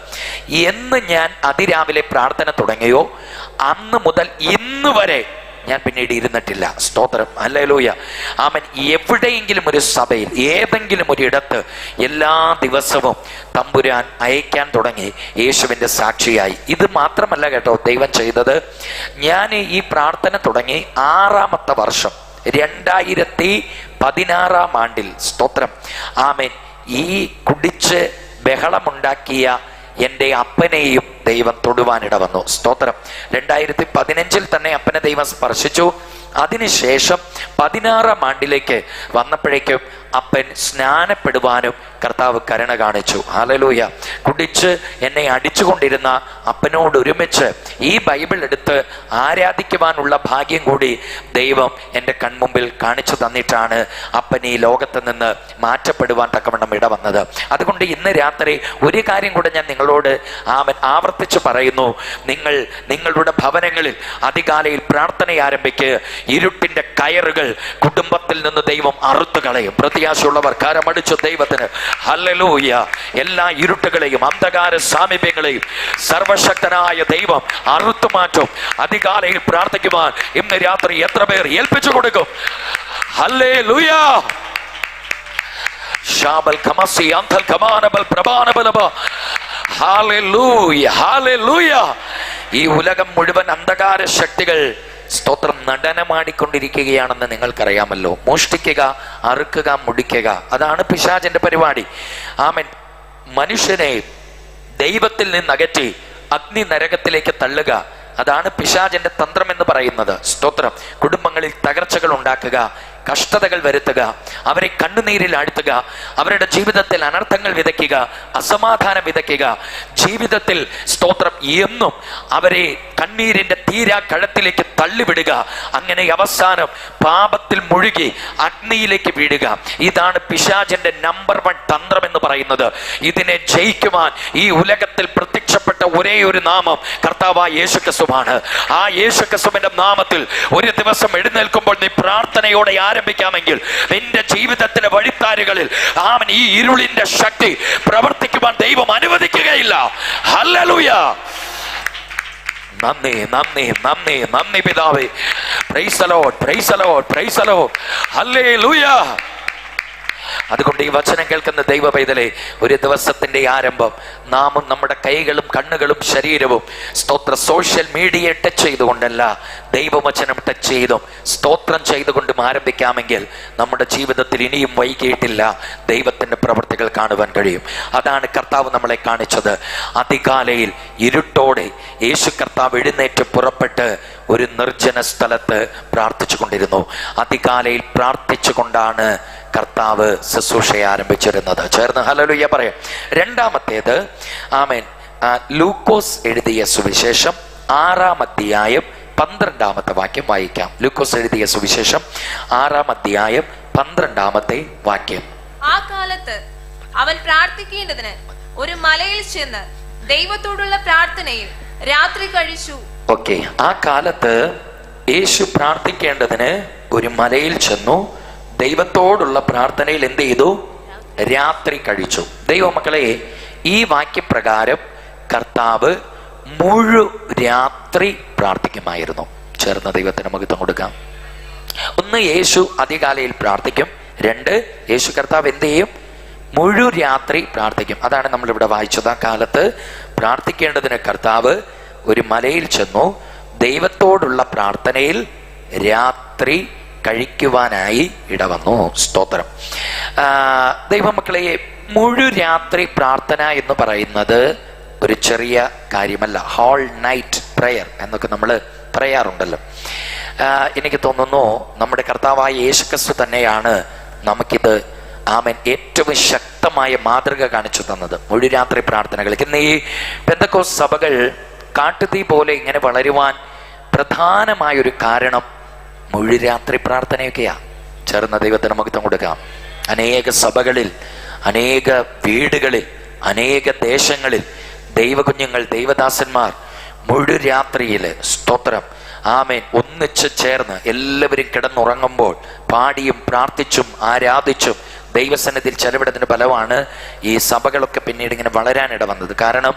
എന്ന് ഞാൻ അതിരാവിലെ പ്രാർത്ഥന തുടങ്ങിയോ അന്ന് മുതൽ ഇന്ന് വരെ ഞാൻ പിന്നീട് ഇരുന്നിട്ടില്ല. സ്തോത്രം. ഹല്ലേലൂയ. ആമേൻ. എവിടെയെങ്കിലും ഒരു സഭയിൽ ഏതെങ്കിലും ഒരു ഇടത്ത് എല്ലാ ദിവസവും തമ്പുരാൻ അയക്കാൻ തുടങ്ങി യേശുവിൻ്റെ സാക്ഷിയായി. ഇത് മാത്രമല്ല കേട്ടോ ദൈവം ചെയ്തത്. ഞാൻ ഈ പ്രാർത്ഥന തുടങ്ങി 6ാമത്തെ വർഷം 2016 ആണ്ടിൽ, സ്തോത്രം, ആമേൻ, ഈ കുടിച്ച് ബഹളമുണ്ടാക്കിയ എൻ്റെ അപ്പനെയും ദൈവം തൊടുവാനിട വന്നു. സ്തോത്രം. 2015 തന്നെ അപ്പനെ ദൈവം സ്പർശിച്ചു. അതിനുശേഷം 16ാം ആണ്ടിലേക്ക് വന്നപ്പോഴേക്കും അപ്പൻ സ്നാനപ്പെടുവാനും കർത്താവ് കരുണ കാണിച്ചു. ഹല്ലേലൂയ. കുടിച്ച് എന്നെ അടിച്ചുകൊണ്ടിരുന്ന അപ്പനോട് ഒരുമിച്ച് ഈ ബൈബിൾ എടുത്ത് ആരാധിക്കുവാനുള്ള ഭാഗ്യം കൂടി ദൈവം എൻ്റെ കൺമുമ്പിൽ കാണിച്ചു തന്നിട്ടാണ് അപ്പൻ ഈ ലോകത്ത് നിന്ന് മാറ്റപ്പെടുവാൻ തക്കവണ്ണം ഇടവന്നത്. അതുകൊണ്ട് ഇന്ന് രാത്രി ഒരു കാര്യം കൂടെ ഞാൻ നിങ്ങളോട് ആവർത്തിച്ച് പറയുന്നു. നിങ്ങളുടെ ഭവനങ്ങളിൽ അതികാലയിൽ പ്രാർത്ഥന ആരംഭിക്കുക. ഇരുട്ടിന്റെ കയറുകൾ കുടുംബത്തിൽ നിന്ന് ദൈവം അറുത്തു കളയും. പ്രത്യാശയുള്ളവർ കരമടിച്ചു ദൈവത്തിന്. ഹല്ലേലൂയ. എല്ലാ ഇരുട്ടുകളെയും അന്ധകാര സാമീപ്യങ്ങളെയും സർവശക്തനായ ദൈവം അറുത്തു മാറ്റും. അതികാലയിൽ പ്രാർത്ഥിക്കുവാൻ ഇന്ന് രാത്രി എത്ര പേർ ഏൽപ്പിച്ചു കൊടുക്കും? ഹല്ലേലൂയ. ശാബൽ ഖമസി അന്തൽ ഖമാനബൽ പ്രഭാനബലബ. ഹല്ലേലൂയ. ഹല്ലേലൂയ. ഈ ഉലകം മുഴുവൻ അന്ധകാര ശക്തികൾ, സ്തോത്രം, നടനമാടിക്കൊണ്ടിരിക്കുകയാണെന്ന് നിങ്ങൾക്കറിയാമല്ലോ. മോഷ്ടിക്കുക, അറുക്കുക, മുടിക്കുക, അതാണ് പിശാചിന്റെ പരിപാടി. ആമേൻ. മനുഷ്യനെ ദൈവത്തിൽ നിന്ന് അകറ്റി അഗ്നി നരകത്തിലേക്ക് തള്ളുക, അതാണ് പിശാചിന്റെ തന്ത്രം എന്ന് പറയുന്നത്. സ്തോത്രം. കുടുംബങ്ങളിൽ തകർച്ചകൾ ഉണ്ടാക്കുക, കഷ്ടതകൾ വരുത്തുക, അവരെ കണ്ണുനീരിൽ ആഴ്ത്തുക, അവരുടെ ജീവിതത്തിൽ അനർത്ഥങ്ങൾ വിതയ്ക്കുക, അസമാധാനം വിതയ്ക്കുക, ജീവിതത്തിൽ, സ്തോത്രം, എന്നും അവരെ കണ്ണീരിന്റെ തീരാ കഴത്തിലേക്ക് തള്ളിവിടുക. അങ്ങനെ അവസാനം പാപത്തിൽ മുഴുകി അഗ്നിയിലേക്ക് വീഴുക. ഇതാണ് പിശാചിന്റെ നമ്പർ 1 തന്ത്രം എന്ന് പറയുന്നത്. ഇതിനെ ജയിക്കുവാൻ ഈ ഉലകത്തിൽ പ്രത്യക്ഷപ്പെട്ട ഒരേ ഒരു നാമം കർത്താവായ യേശുക്രിസ്തുവാണ്. ആ യേശുക്രിസ്തുവിന്റെ നാമത്തിൽ ഒരു ദിവസം എഴുന്നേൽക്കുമ്പോൾ നീ പ്രാർത്ഥനയോടെ ആരംഭിക്കാമെങ്കിൽ നിന്റെ ജീവിതത്തിലെ വഴിത്താരുകളിൽ ആമൻ ഈ ഇരുളിന്റെ ശക്തി പ്രവർത്തിക്കുവാൻ ദൈവം അനുവദിക്കുകയില്ല. ഹല്ലേലൂയ. നന്ദി, നന്ദി, നന്ദി, നന്ദി പിതാവേ. Praise the Lord, praise the Lord, praise the Lord. Hallelujah. അതുകൊണ്ട് ഈ വചനം കേൾക്കുന്ന ദൈവ പൈതലേ, ഒരു ദിവസത്തിന്റെ ആരംഭം നാമും നമ്മുടെ കൈകളും കണ്ണുകളും ശരീരവും, സ്തോത്ര, സോഷ്യൽ മീഡിയ ടച്ച് ചെയ്തുകൊണ്ടല്ല, ദൈവവചനം ടച്ച് ചെയ്തും സ്തോത്രം ചെയ്തുകൊണ്ടും ആരംഭിക്കാമെങ്കിൽ നമ്മുടെ ജീവിതത്തിൽ ഇനിയും വൈകിയിട്ടില്ല ദൈവത്തിന്റെ പ്രവൃത്തികൾ കാണുവാൻ കഴിയും. അതാണ് കർത്താവ് നമ്മളെ കാണിച്ചത്. അതികാലയിൽ ഇരുട്ടോടെ യേശു കർത്താവ് എഴുന്നേറ്റ് പുറപ്പെട്ട് ഒരു നിർജ്ജന സ്ഥലത്ത് പ്രാർത്ഥിച്ചു കൊണ്ടിരുന്നു. അതികാലയിൽ പ്രാർത്ഥിച്ചുകൊണ്ടാണ് കർത്താവ് ശുശ്രൂഷയെ ആരംഭിച്ചിരുന്നത്. ചേർന്ന് ഹല്ലേലൂയ പറയാം. രണ്ടാമത്തേത്, ആമേൻ, ലൂക്കോസ് എഴുതിയ സുവിശേഷം 6ാം അധ്യായം 12ാമത്തെ വാക്യം വായിക്കാം. ലൂക്കോസ് എഴുതിയ സുവിശേഷം 6ാം അധ്യായം 12ാമത്തെ വാക്യം. ആ കാലത്ത് അവൻ പ്രാർത്ഥിക്കേണ്ടതിന് ഒരു മലയിൽ ചെന്ന് ദൈവത്തോടുള്ള പ്രാർത്ഥനയിൽ രാത്രി കഴിച്ചു. ഓക്കെ. ആ കാലത്ത് യേശു പ്രാർത്ഥിക്കേണ്ടതിന് ഒരു മലയിൽ ചെന്നു ദൈവത്തോടുള്ള പ്രാർത്ഥനയിൽ എന്ത് ചെയ്തു? രാത്രി കഴിച്ചു. ദൈവമക്കളെ, ഈ വാക്യപ്രകാരം കർത്താവ് രാത്രി പ്രാർത്ഥിക്കുമായിരുന്നു. ചേർന്ന ദൈവത്തിന് മഹത്വം കൊടുക്കാം. ഒന്ന്, യേശു അതികാലയിൽ പ്രാർത്ഥിക്കും. 2, യേശു കർത്താവ് എന്ത് ചെയ്യും? രാത്രി പ്രാർത്ഥിക്കും. അതാണ് നമ്മളിവിടെ വായിച്ചത്. ആ കാലത്ത് പ്രാർത്ഥിക്കേണ്ടതിന് കർത്താവ് ഒരു മലയിൽ ചെന്നു ദൈവത്തോടുള്ള പ്രാർത്ഥനയിൽ രാത്രി കഴിക്കുവാനായി ഇടവന്നു. സ്തോത്രം. ദൈവമക്കളെ, രാത്രി പ്രാർത്ഥന എന്ന് പറയുന്നത് ഒരു ചെറിയ കാര്യമല്ല. ഹോൾ നൈറ്റ് പ്രയർ എന്നൊക്കെ നമ്മൾ പറയാറുണ്ടല്ലോ. എനിക്ക് തോന്നുന്നു നമ്മുടെ കർത്താവായ യേശുക്രിസ്തു തന്നെയാണ് നമുക്കിത് ആമേൻ ഏറ്റവും ശക്തമായ മാതൃക കാണിച്ചു തന്നത്. മുഴുരാത്രി പ്രാർത്ഥനകൾ. ഇന്ന് ഈ പെന്തക്കോസ്ത് സഭകൾ കാട്ടുതീ പോലെ ഇങ്ങനെ വളരുവാൻ പ്രധാനമായൊരു കാരണം മുഴുരാത്രി പ്രാർത്ഥനയൊക്കെയാ. ചേർന്ന ദൈവത്തിന് മഹത്വം കൊടുക്കാം. അനേക സഭകളിൽ, അനേക വീടുകളിൽ, അനേക ദേശങ്ങളിൽ ദൈവകുഞ്ഞുങ്ങൾ, ദൈവദാസന്മാർ മുഴുരാത്രിയിൽ സ്തോത്രം ആമേൻ ഒന്നിച്ച് ചേർന്ന് എല്ലാവരും കിടന്നുറങ്ങുമ്പോൾ പാടിയും പ്രാർത്ഥിച്ചും ആരാധിച്ചും ദൈവസന്നിധിയിൽ ചെലവിടുന്നതിന് ഫലമാണ് ഈ സഭകളൊക്കെ പിന്നീട് ഇങ്ങനെ വളരാനിട വന്നത്. കാരണം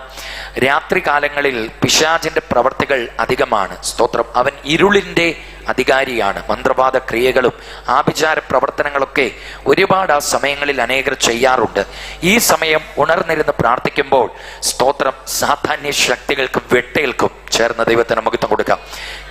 രാത്രി കാലങ്ങളിൽ പിശാചിന്റെ പ്രവർത്തികൾ അധികമാണ്. സ്തോത്രം. അവൻ ഇരുളിന്റെ അധികാരിയാണ്. മന്ത്രവാദ ക്രിയകളും ആഭിചാര പ്രവർത്തനങ്ങളൊക്കെ ഒരുപാട് ആ സമയങ്ങളിൽ അനേകർ ചെയ്യാറുണ്ട്. ഈ സമയം ഉണർന്നിരുന്ന് പ്രാർത്ഥിക്കുമ്പോൾ സ്തോത്രം സാധാന്യ ശക്തികൾക്കും വെട്ടേൽക്കും. ചേർന്ന ദൈവത്തിന് മഹത്വം കൊടുക്കാം.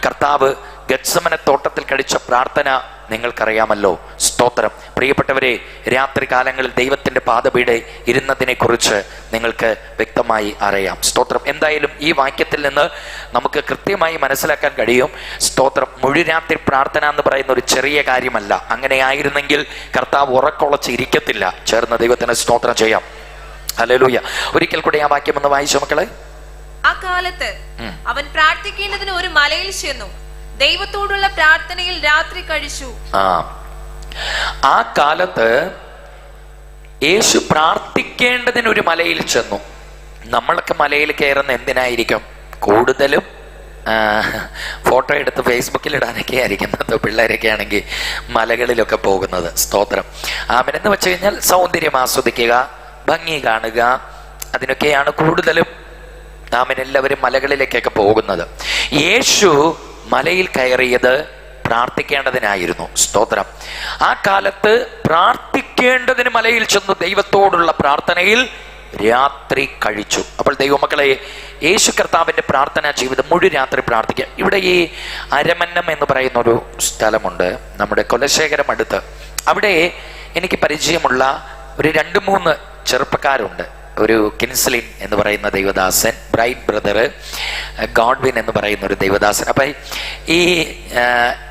കർത്താവ് ഗത്സമന തോട്ടത്തിൽ കഴിച്ച പ്രാർത്ഥന നിങ്ങൾക്കറിയാമല്ലോ. സ്തോത്രം. പ്രിയപ്പെട്ടവരെ, രാത്രി കാലങ്ങളിൽ ദൈവത്തിന്റെ പാദപീഠയിൽ ഇരുന്നതിനെ കുറിച്ച് നിങ്ങൾക്ക് വ്യക്തമായി അറിയാം. സ്തോത്രം. എന്തായാലും ഈ വാക്യത്തിൽ നിന്ന് നമുക്ക് കൃത്യമായി മനസ്സിലാക്കാൻ കഴിയും. സ്തോത്രം. മുഴുരാത്രി പ്രാർത്ഥന എന്ന് പറയുന്ന ഒരു ചെറിയ കാര്യമല്ല. അങ്ങനെ ആയിരുന്നെങ്കിൽ കർത്താവ് ഉറക്കൊളച്ച് ഇരിക്കത്തില്ല. ചേർന്ന ദൈവത്തിന് സ്തോത്രം ചെയ്യാം. ഹല്ലേലൂയ. ഒരിക്കൽ കൂടി ആ വാക്യം ഒന്ന് വായിച്ചു മക്കളെ. ആ കാലത്ത് അവൻ പ്രാർത്ഥിക്കേണ്ടതിന് ഒരു മലയിൽ ചെന്നു ദൈവത്തോടുള്ള പ്രാർത്ഥനയിൽ രാത്രി കഴിച്ചു. ആ കാലത്ത് യേശു പ്രാർത്ഥിക്കേണ്ടതിന് ഒരു മലയിൽ ചെന്നു. നമ്മളൊക്കെ മലയിൽ കയറുന്ന എന്തിനായിരിക്കും? കൂടുതലും ഫോട്ടോ എടുത്ത് ഫേസ്ബുക്കിൽ ഇടാനൊക്കെ ആയിരിക്കും. പിള്ളേരൊക്കെ ആണെങ്കിൽ മലകളിലൊക്കെ പോകുന്നത്. സ്തോത്രം. ആമേൻ. വെച്ച് കഴിഞ്ഞാൽ സൗന്ദര്യം ആസ്വദിക്കുക, ഭംഗി കാണുക, അതിനൊക്കെയാണ് കൂടുതലും ആമേൻ എല്ലാവരും മലകളിലേക്കൊക്കെ പോകുന്നത്. യേശു മലയിൽ കയറിയത് പ്രാർത്ഥിക്കേണ്ടതിനായിരുന്നു. സ്തോത്രം. ആ കാലത്ത് പ്രാർത്ഥിക്കേണ്ടതിന് മലയിൽ ചെന്നു ദൈവത്തോടുള്ള പ്രാർത്ഥനയിൽ രാത്രി കഴിച്ചു. അപ്പോൾ ദൈവമക്കളെ, യേശു കർത്താവിന്റെ പ്രാർത്ഥനാ ജീവിതം മുഴുരാത്രി പ്രാർത്ഥിക്കുക. ഇവിടെ ഈ അരമന്നം എന്ന് പറയുന്ന ഒരു സ്ഥലമുണ്ട് നമ്മുടെ കൊലശേഖരം അടുത്ത്. അവിടെ എനിക്ക് പരിചയമുള്ള ഒരു 2-3 ചെറുപ്പക്കാരുണ്ട്. ഒരു കിൻസ്ലിൻ എന്ന് പറയുന്ന ദൈവദാസൻ, ബ്രൈറ്റ് ബ്രദർ, ഗോഡ്വിൻ എന്ന് പറയുന്ന ഒരു ദൈവദാസൻ. അപ്പം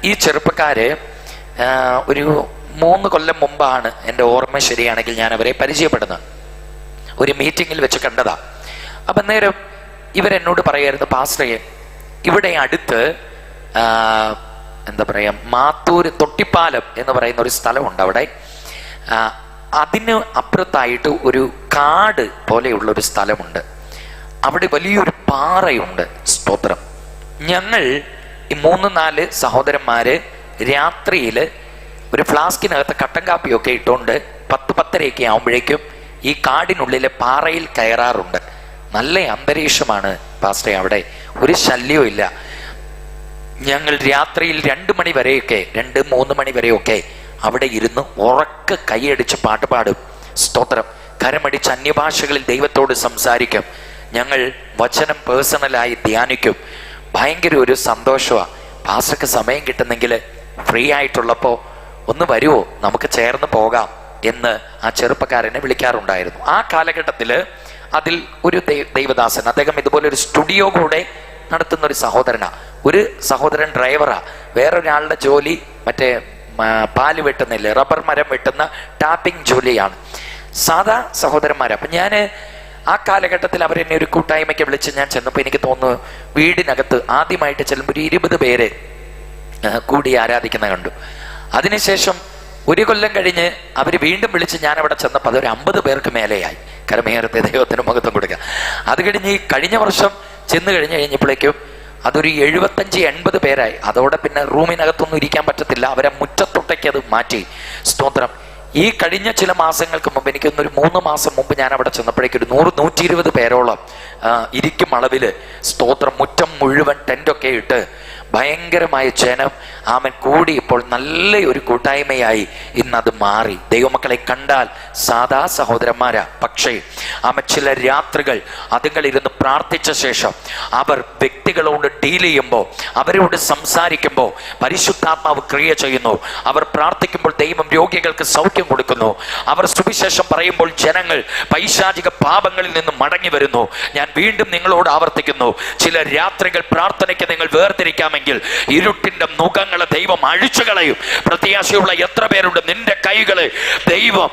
ഈ ചെറുപ്പക്കാര് ഒരു 3 കൊല്ലം മുമ്പാണ്, എൻ്റെ ഓർമ്മ ശരിയാണെങ്കിൽ, ഞാൻ അവരെ പരിചയപ്പെടുന്നത്. ഒരു മീറ്റിങ്ങിൽ വെച്ച് കണ്ടതാ. അപ്പം നേരം ഇവരെന്നോട് പറയായിരുന്നു, പാസ്റ്ററെ, ഇവിടെ അടുത്ത് എന്താ പറയാ, മാത്തൂർ തൊട്ടിപ്പാലം എന്ന് പറയുന്ന ഒരു സ്ഥലമുണ്ട്. അവിടെ അതിന് അപ്പുറത്തായിട്ട് ഒരു കാട് പോലെയുള്ളൊരു സ്ഥലമുണ്ട്. അവിടെ വലിയൊരു പാറയുണ്ട്. സ്തോത്രം. ഞങ്ങൾ ഈ 3-4 സഹോദരന്മാര് രാത്രിയിൽ ഒരു ഫ്ലാസ്കിനകത്ത് കട്ടൻ കാപ്പിയൊക്കെ ഇട്ടുകൊണ്ട് 10-10:30 ആകുമ്പോഴേക്കും ഈ കാടിനുള്ളിലെ പാറയിൽ കയറാറുണ്ട്. നല്ല അന്തരീക്ഷമാണ് പാസ്റ്റേ, അവിടെ ഒരു ശല്യവും ഇല്ല. ഞങ്ങൾ രാത്രിയിൽ 2 മണി വരെയൊക്കെ, 2-3 മണി വരെയൊക്കെ അവിടെ ഇരുന്ന് ഉറക്കെ കൈയടിച്ച് പാട്ട് പാടും. സ്തോത്രം. കരമടിച്ച് അന്യഭാഷകളിൽ ദൈവത്തോട് സംസാരിക്കും. ഞങ്ങൾ വചനം പേഴ്സണലായി ധ്യാനിക്കും. ഭയങ്കര ഒരു സന്തോഷമാണ്. പാസ്റ്റർക്ക് സമയം കിട്ടുന്നെങ്കിൽ ഫ്രീ ആയിട്ടുള്ളപ്പോൾ ഒന്ന് വരുമോ, നമുക്ക് ചേർന്ന് പോകാം എന്ന് ആ ചെറുപ്പക്കാരനെ വിളിക്കാറുണ്ടായിരുന്നു. ആ കാലഘട്ടത്തിൽ അതിൽ ഒരു ദൈവദാസൻ, അദ്ദേഹം ഇതുപോലെ ഒരു സ്റ്റുഡിയോ കൂടെ നടത്തുന്ന ഒരു സഹോദരനാണ്. ഒരു സഹോദരൻ ഡ്രൈവറാ, വേറൊരാളുടെ ജോലി മറ്റേ പാല് വെട്ടുന്നില്ല, റബ്ബർ മരം വെട്ടുന്ന ടാപ്പിംഗ് ജോലിയാണ്. സാധാ സഹോദരന്മാരാ. അപ്പം ഞാൻ ആ കാലഘട്ടത്തിൽ അവരെന്നെ ഒരു കൂട്ടായ്മയ്ക്ക് വിളിച്ച് ഞാൻ ചെന്നപ്പോൾ എനിക്ക് തോന്നുന്നു വീടിനകത്ത് ആദ്യമായിട്ട് ചെല്ലുമ്പോൾ ഒരു 20 പേര് കൂടി ആരാധിക്കുന്ന കണ്ടു. അതിനുശേഷം 1 കൊല്ലം കഴിഞ്ഞ് അവർ വീണ്ടും വിളിച്ച് ഞാൻ അവിടെ ചെന്നപ്പോൾ അതൊരു 50 പേർക്ക് മേലെയായി. കരമേറത്തെ ദൈവത്തിന് മഹത്വം കൊടുക്കുക. അത് കഴിഞ്ഞ് ഈ കഴിഞ്ഞ വർഷം ചെന്ന് കഴിഞ്ഞപ്പോഴേക്കും അതൊരു 75-80 പേരായി. അതോടെ പിന്നെ റൂമിനകത്തൊന്നും ഇരിക്കാൻ പറ്റത്തില്ല. അവരെ മുറ്റത്തൊട്ടേക്ക് അത് മാറ്റി. സ്തോത്രം. ഈ കഴിഞ്ഞ ചില മാസങ്ങൾക്ക് മുമ്പ്, എനിക്കൊന്നൊരു 3 മാസം മുമ്പ് ഞാൻ അവിടെ ചെന്നപ്പോഴേക്കും ഒരു 100-120 പേരോളം ഇരിക്കും അളവില്, സ്തോത്രം, മുറ്റം മുഴുവൻ ടെന്റൊക്കെ ഇട്ട് ഭയങ്കരമായ ജനം ആമൻ കൂടി. ഇപ്പോൾ നല്ല ഒരു കൂട്ടായ്മയായി ഇന്നത് മാറി. ദൈവമക്കളെ കണ്ടാൽ സാധാ സഹോദരന്മാരാ, പക്ഷേ ആമൻ ചില രാത്രികൾ അതുങ്ങളിരുന്ന് പ്രാർത്ഥിച്ച ശേഷം അവർ വ്യക്തികളോട് ഡീൽ ചെയ്യുമ്പോൾ, അവരോട് സംസാരിക്കുമ്പോൾ പരിശുദ്ധാത്മാവ് ക്രിയ ചെയ്യുന്നു. അവർ പ്രാർത്ഥിക്കുമ്പോൾ ദൈവം രോഗികൾക്ക് സൗഖ്യം കൊടുക്കുന്നു. അവർ സുവിശേഷം പറയുമ്പോൾ ജനങ്ങൾ പൈശാചിക പാപങ്ങളിൽ നിന്ന് മടങ്ങി വരുന്നു. ഞാൻ വീണ്ടും നിങ്ങളോട് ആവർത്തിക്കുന്നു, ചില രാത്രികൾ പ്രാർത്ഥനയ്ക്ക് നിങ്ങൾ വേർതിരിക്കാമെങ്കിൽ ഇരുട്ടിന്റെ മുഖങ്ങളെ ദൈവം അഴിച്ചു കളയും. പ്രത്യാശയുള്ള എത്ര പേരുണ്ട്? നിന്റെ കൈകളെ ദൈവം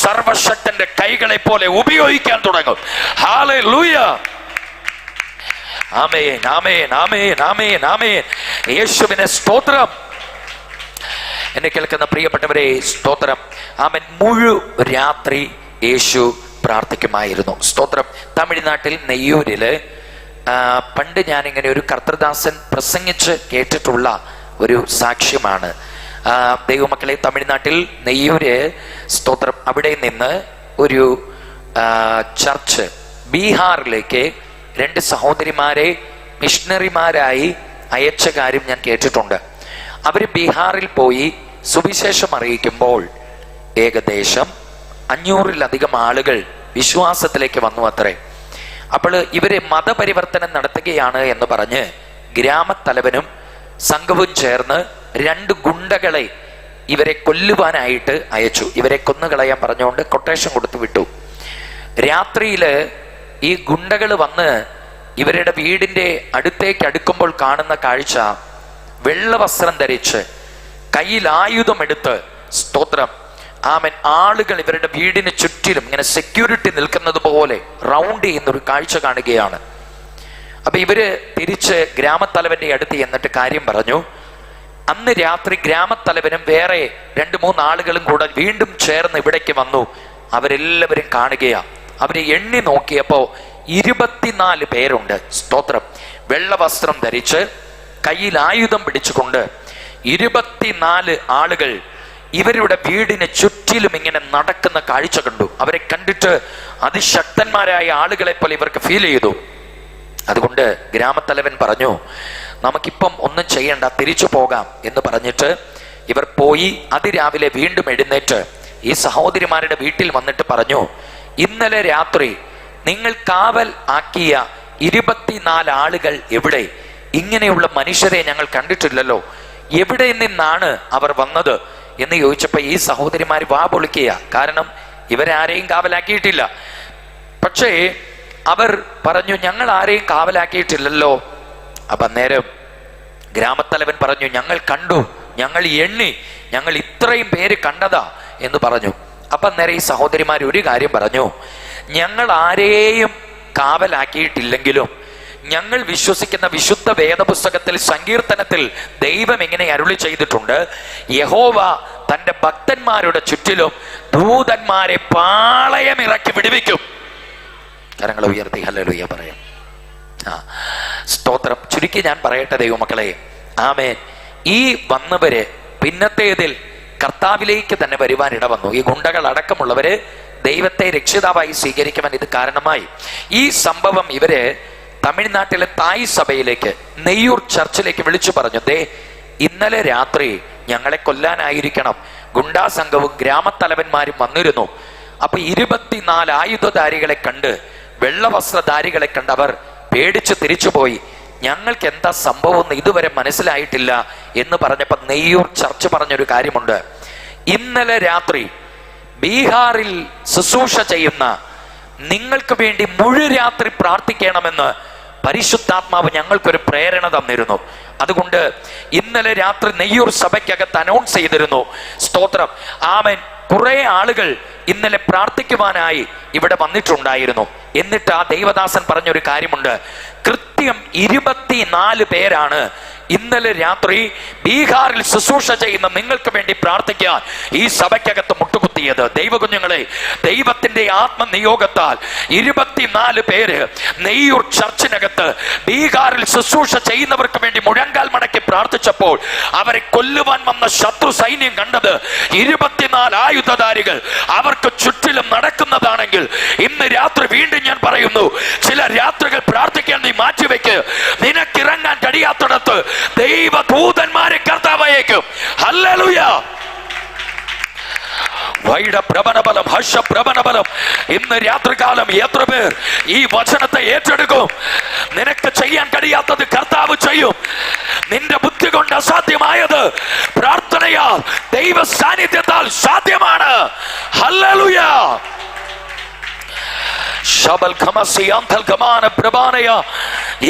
സർവശക്തന്റെ കൈകളെ പോലെ ഉപയോഗിക്കാൻ തുടങ്ങും. ഹല്ലേലൂയ, ആമേൻ, ആമേൻ, ആമേൻ, ആമേൻ, ആമേൻ. യേശുവിനെ സ്തോത്രം. എന്നെ കേൾക്കുന്ന പ്രിയപ്പെട്ടവരെ, സ്തോത്രം. ആമേൻ. രാത്രി യേശു പ്രാർത്ഥിക്കുമായിരുന്നു. സ്തോത്രം. തമിഴ്നാട്ടിൽ നെയ്യൂരില് പണ്ട് ഞാനിങ്ങനെ ഒരു കർത്തൃദാസൻ പ്രസംഗിച്ച് കേട്ടിട്ടുള്ള ഒരു സാക്ഷ്യമാണ്. ദൈവമക്കളെ, തമിഴ്നാട്ടിൽ നെയ്യൂര്, സ്തോത്രം, അവിടെ നിന്ന് ഒരു ചർച്ച് ബീഹാറിലേക്ക് 2 സഹോദരിമാരെ മിഷണറിമാരായി അയച്ച കാര്യം ഞാൻ കേട്ടിട്ടുണ്ട്. അവർ ബീഹാറിൽ പോയി സുവിശേഷം അറിയിക്കുമ്പോൾ ഏകദേശം 500-ലധികം ആളുകൾ വിശ്വാസത്തിലേക്ക് വന്നു അത്രേ. അപ്പോൾ ഇവര് മതപരിവർത്തനം നടത്തുകയാണ് എന്ന് പറഞ്ഞ് ഗ്രാമത്തലവനും സംഘവും ചേർന്ന് 2 ഗുണ്ടകളെ ഇവരെ കൊല്ലുവാനായിട്ട് അയച്ചു. ഇവരെ കൊന്നുകളയാൻ പറഞ്ഞുകൊണ്ട് കൊട്ടേഷൻ കൊടുത്തു വിട്ടു. രാത്രിയില് ഈ ഗുണ്ടകൾ വന്ന് ഇവരുടെ വീടിന്റെ അടുത്തേക്ക് അടുക്കുമ്പോൾ കാണുന്ന കാഴ്ച, വെള്ള വസ്ത്രം ധരിച്ച് കയ്യിൽ ആയുധമെടുത്ത്, സ്തോത്രം, ആമൻ, ആളുകൾ ഇവരുടെ വീടിന് ചുറ്റിലും ഇങ്ങനെ സെക്യൂരിറ്റി നിൽക്കുന്നത് പോലെ റൗണ്ട് ചെയ്യുന്നൊരു കാഴ്ച കാണുകയാണ്. അപ്പൊ ഇവര് തിരിച്ച് ഗ്രാമത്തലവന്റെ അടുത്ത് എന്നിട്ട് കാര്യം പറഞ്ഞു. അന്ന് രാത്രി ഗ്രാമത്തലവനും വേറെ 2-3 ആളുകളും കൂടെ വീണ്ടും ചേർന്ന് ഇവിടേക്ക് വന്നു. അവരെല്ലാവരും കാണുകയാ. അവരെ എണ്ണി നോക്കിയപ്പോ 24 പേരുണ്ട്. സ്തോത്രം. വെള്ള വസ്ത്രം ധരിച്ച് കയ്യിൽ ആയുധം പിടിച്ചുകൊണ്ട് 24 ആളുകൾ ഇവരുടെ വീടിന് ചുറ്റിലും ഇങ്ങനെ നടക്കുന്ന കാഴ്ച കണ്ടു. അവരെ കണ്ടിട്ട് അതിശക്തന്മാരായ ആളുകളെ പോലെ ഇവർക്ക് ഫീൽ ചെയ്തു. അതുകൊണ്ട് ഗ്രാമത്തലവൻ പറഞ്ഞു, നമുക്കിപ്പം ഒന്നും ചെയ്യണ്ട, തിരിച്ചു പോകാം എന്ന് പറഞ്ഞിട്ട് ഇവർ പോയി അതിരാവിലെ വീണ്ടും എഴുന്നേറ്റ് ഈ സഹോദരിമാരുടെ വീട്ടിൽ വന്നിട്ട് പറഞ്ഞു, ഇന്നലെ രാത്രി നിങ്ങൾ കാവൽ ആക്കിയ 24 ആളുകൾ എവിടെ? ഇങ്ങനെയുള്ള മനുഷ്യരെ ഞങ്ങൾ കണ്ടിട്ടില്ലല്ലോ. എവിടെ നിന്നാണ് അവർ വന്നത് എന്ന് ചോദിച്ചപ്പോ ഈ സഹോദരിമാർ വാ പൊളിക്കുക. കാരണം ഇവരാരെയും കാവലാക്കിയിട്ടില്ല. പക്ഷേ അവർ പറഞ്ഞു, ഞങ്ങൾ ആരെയും കാവലാക്കിയിട്ടില്ലല്ലോ. അപ്പൊ അന്നേരം ഗ്രാമത്തലവൻ പറഞ്ഞു, ഞങ്ങൾ കണ്ടു, ഞങ്ങൾ എണ്ണി, ഞങ്ങൾ ഇത്രയും പേര് കണ്ടതാ എന്ന് പറഞ്ഞു. അപ്പൊ അന്നേരം ഈ സഹോദരിമാർ ഒരു കാര്യം പറഞ്ഞു, ഞങ്ങൾ ആരെയും കാവലാക്കിയിട്ടില്ലെങ്കിലും ഞങ്ങൾ വിശ്വസിക്കുന്ന വിശുദ്ധ വേദപുസ്തകത്തിൽ സങ്കീർത്തനത്തിൽ ദൈവം ഇങ്ങനെ അരുളി ചെയ്തിട്ടുണ്ട്, യഹോവ തന്റെ ഭക്തന്മാരുടെ ചുറ്റിലും ദൂതന്മാരെ പാളയമിറക്കി വിടുവിക്കും. കരങ്ങൾ ഉയർത്തി ഹല്ലേലൂയ പറയാം. സ്തോത്രം. ചുരുക്കി ഞാൻ പറയട്ടെ ദൈവമക്കളെ, ആമേൻ. ഈ വന്നവര് പിന്നത്തേതിൽ കർത്താവിലേക്ക് തന്നെ വരുവാൻ ഇടവന്നു. ഈ ഗുണ്ടകൾ അടക്കമുള്ളവര് ദൈവത്തെ രക്ഷിതാവായി സ്വീകരിക്കുവാൻ ഇത് കാരണമായി. ഈ സംഭവം ഇവര് തമിഴ്നാട്ടിലെ തായ് സഭയിലേക്ക്, നെയ്യൂർ ചർച്ചിലേക്ക് വിളിച്ചു പറഞ്ഞു, ദേ ഇന്നലെ രാത്രി ഞങ്ങളെ കൊല്ലാനായിരിക്കണം ഗുണ്ടാ സംഘവും ഗ്രാമത്തലവന്മാരും വന്നിരുന്നു. അപ്പൊ 24 ആയുധധാരികളെ കണ്ട്, വെള്ളവസ്ത്രധാരികളെ കണ്ട് അവർ പേടിച്ച് തിരിച്ചുപോയി. ഞങ്ങൾക്ക് എന്താ സംഭവം എന്ന് ഇതുവരെ മനസ്സിലായിട്ടില്ല എന്ന് പറഞ്ഞപ്പോ നെയ്യൂർ ചർച്ച് പറഞ്ഞൊരു കാര്യമുണ്ട്. ഇന്നലെ രാത്രി ബീഹാറിൽ ശുശ്രൂഷ ചെയ്യുന്ന നിങ്ങൾക്ക് വേണ്ടി രാത്രി പ്രാർത്ഥിക്കണമെന്ന് പരിശുദ്ധാത്മാവ് ഞങ്ങൾക്കൊരു പ്രേരണ തന്നിരുന്നു. അതുകൊണ്ട് ഇന്നലെ രാത്രി നെയ്യൂർ സഭയ്ക്കകത്ത് അനൗൺസ് ചെയ്തിരുന്നു. സ്തോത്രം. ആമേൻ. കുറെ ആളുകൾ ഇന്നലെ പ്രാർത്ഥിക്കുവാനായി ഇവിടെ വന്നിട്ടുണ്ടായിരുന്നു. എന്നിട്ട് ആ ദൈവദാസൻ പറഞ്ഞൊരു കാര്യമുണ്ട്, കൃത്യം 24 പേരാണ് ഇന്നലെ രാത്രി ബീഹാറിൽ ശുശ്രൂഷ ചെയ്യുന്ന നിങ്ങൾക്ക് വേണ്ടി പ്രാർത്ഥിക്കാൻ ഈ സഭയ്ക്കകത്ത് മുട്ടുകുത്തിയത്. ദൈവകുഞ്ഞുങ്ങളെ, ദൈവത്തിന്റെ ആത്മനിയോഗത്താൽ 24 പേര് നെയ്യൂർ ചർച്ചിനകത്ത് ബീഹാറിൽ ശുശ്രൂഷ ചെയ്യുന്നവർക്ക് വേണ്ടി മുഴങ്കാൽ മടക്കി പ്രാർത്ഥിച്ചപ്പോൾ അവരെ കൊല്ലുവാൻ വന്ന ശത്രു സൈന്യം കണ്ടത് 24 ആയുധധാരികൾ അവർക്ക് ചുറ്റിലും നടക്കുന്നതാണെങ്കിൽ, ഇന്ന് രാത്രി വീണ്ടും ഞാൻ പറയുന്നു, ചില രാത്രികൾ പ്രാർത്ഥിക്കാൻ നീ മാറ്റിവെക്ക്. നിനക്കിറങ്ങാൻ കഴിയാത്തിടത്ത് ദൈവദൂതന്മാരെ കർത്താവ് അയക്കും. ഹല്ലേലൂയ. വൈഡ പ്രവണബലം, ഹർഷ പ്രവണബലം. ഇന്ന് രാത്രികാലം എത്ര പേർ ഈ വചനത്തെ ഏറ്റെടുക്കും? നിനക്ക് ചെയ്യാൻ കഴിയാത്തത് കർത്താവ് ചെയ്യും. നിന്റെ ബുദ്ധി കൊണ്ട് അസാധ്യമായത് പ്രാർത്ഥനയാൽ, ദൈവ സാന്നിധ്യത്താൽ സാധ്യമാണ്. ഹല്ലേലൂയ.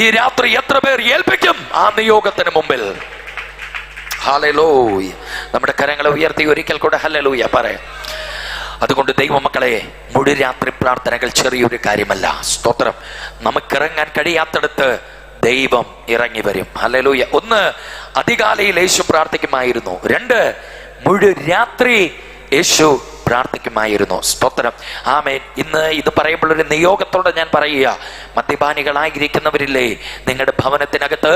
ഈ രാത്രി എത്ര പേർ ഏൽപ്പിക്കും ആ നിയോഗത്തിന് മുമ്പിൽ? ഹല്ലേലൂയ. നമ്മുടെ കരങ്ങളെ ഉയർത്തി ഒരിക്കൽ കൂടെ ഹല്ലേലൂയ പറയാം. അതുകൊണ്ട് ദൈവമക്കളെ, മുഴുരാത്രി പ്രാർത്ഥനകൾ ചെറിയൊരു കാര്യമല്ല. സ്തോത്രം. നമുക്കിറങ്ങാൻ കഴിയാത്തടത്ത് ദൈവം ഇറങ്ങി വരും. ഹല്ലേലൂയ. ഒന്ന്, അതികാലയിൽ യേശു പ്രാർത്ഥിക്കുമായിരുന്നു. രണ്ട്, മുഴുരാത്രി യേശു പ്രാർത്ഥിക്കുമായിരുന്നു. സ്തോത്രം. ആമേൻ. ഇന്ന് ഇത് പറയുമ്പോൾ ഒരു നിയോഗത്തോടെ ഞാൻ പറയുക, മദ്യപാനികളായിരിക്കുന്നവരില്ലേ, നിങ്ങളുടെ ഭവനത്തിനകത്ത്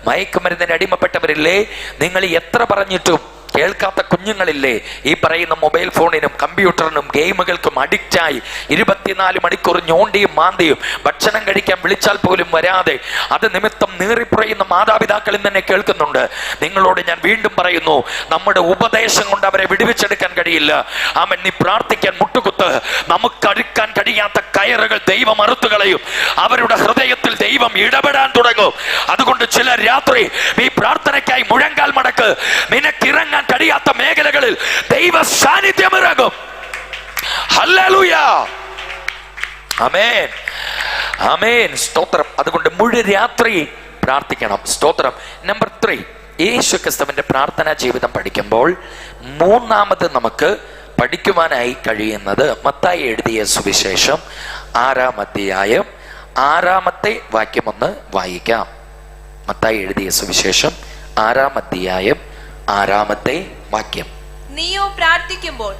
മയക്കുമരുന്നിന് അടിമപ്പെട്ടവരില്ലേ, നിങ്ങൾ എത്ര പറഞ്ഞിട്ടും കേൾക്കാത്ത കുഞ്ഞുങ്ങളില്ലേ, ഈ പറയുന്ന മൊബൈൽ ഫോണിനും കമ്പ്യൂട്ടറിനും ഗെയിമുകൾക്കും അഡിക്റ്റായി 24 മണിക്കൂർ ഞോണ്ടിയും മാന്തിയും ഭക്ഷണം കഴിക്കാൻ വിളിച്ചാൽ പോലും വരാതെ അത് നിമിത്തം നീറിപ്പുറയുന്ന മാതാപിതാക്കൾ ഇന്ന് തന്നെ കേൾക്കുന്നുണ്ട്. നിങ്ങളോട് ഞാൻ വീണ്ടും പറയുന്നു, നമ്മുടെ ഉപദേശം കൊണ്ട് അവരെ വിടുവിച്ചെടുക്കാൻ കഴിയില്ല. ആമൻ. നീ പ്രാർത്ഥിക്കാൻ മുട്ടുകുത്ത്. നമുക്കടുക്കാൻ കഴിയാത്ത കയറുകൾ ദൈവം അറുത്തുകളയും. അവരുടെ ഹൃദയത്തിൽ ദൈവം ഇടപെടാൻ തുടങ്ങും. അതുകൊണ്ട് ചില രാത്രി ഈ പ്രാർത്ഥനയ്ക്കായി മുഴങ്കാൽ മടക്ക്. നിനക്കിറങ്ങാൻ കഴിയാത്ത മേഖലകളിൽ ദൈവ സാന്നിധ്യം ഇറങ്ങും. ഹല്ലേലൂയ. ആമേൻ, ആമേൻ. സ്തോത്രം. അതുകൊണ്ട് മുഴുരാത്രി പ്രാർത്ഥിക്കണം. സ്തോത്രം. നമ്പർ 3, യേശു ക്രിസ്തുവിന്റെ പ്രാർത്ഥനാ ജീവിതം പഠിക്കുമ്പോൾ മൂന്നാമത് നമുക്ക് പഠിക്കുവാനായി കഴിയുന്നത് മത്തായി എഴുതിയ സുവിശേഷം 6-ാം അധ്യായം 6-ാമത്തെ വാക്യം ഒന്ന് വായിക്കാം. മത്തായി എഴുതിയ സുവിശേഷം 6-ാം അധ്യായം 6-ാമത്തെ വാക്യം. നീയോ പ്രാർത്ഥിക്കുമ്പോൾ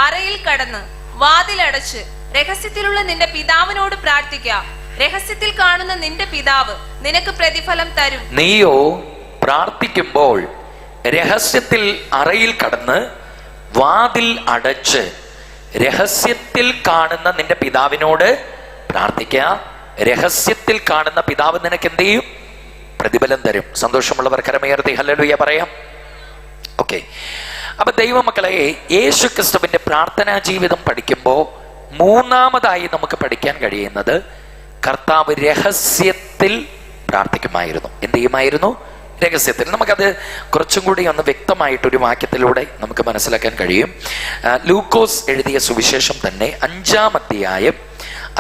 അറയിൽ കടന്ന് വാതിലടച്ച് രഹസ്യത്തിലുള്ള നിന്റെ പിതാവിനോട് പ്രാർത്ഥിക്ക. രഹസ്യത്തിൽ കാണുന്ന നിന്റെ പിതാവ് നിനക്ക് പ്രതിഫലം തരും. നീയോ പ്രാർത്ഥിക്കുമ്പോൾ രഹസ്യത്തിൽ അറയിൽ കടന്ന് വാതിൽ അടച്ച് രഹസ്യത്തിൽ കാണുന്ന നിന്റെ പിതാവിനോട് പ്രാർത്ഥിക്കുക. രഹസ്യത്തിൽ കാണുന്ന പിതാവ് നിനക്ക് എന്ത് ചെയ്യും? പ്രതിഫലം തരും. സന്തോഷമുള്ളവർ കരമുയർത്തി ഹല്ലേലൂയ പറയാം. ഓക്കെ. അപ്പൊ ദൈവമക്കളെ, യേശു ക്രിസ്തുവിന്റെ പ്രാർത്ഥനാ ജീവിതം പഠിക്കുമ്പോൾ മൂന്നാമതായി നമുക്ക് പഠിക്കാൻ കഴിയുന്നത് കർത്താവ് രഹസ്യത്തിൽ പ്രാർത്ഥിക്കുമായിരുന്നു. എന്ത് ചെയ്യുമായിരുന്നു? രഹസ്യത്തിൽ. നമുക്കത് കുറച്ചും കൂടി ഒന്ന് വ്യക്തമായിട്ടൊരു വാക്യത്തിലൂടെ നമുക്ക് മനസ്സിലാക്കാൻ കഴിയും. ലൂക്കോസ് എഴുതിയ സുവിശേഷം തന്നെ 5-ാം അധ്യായം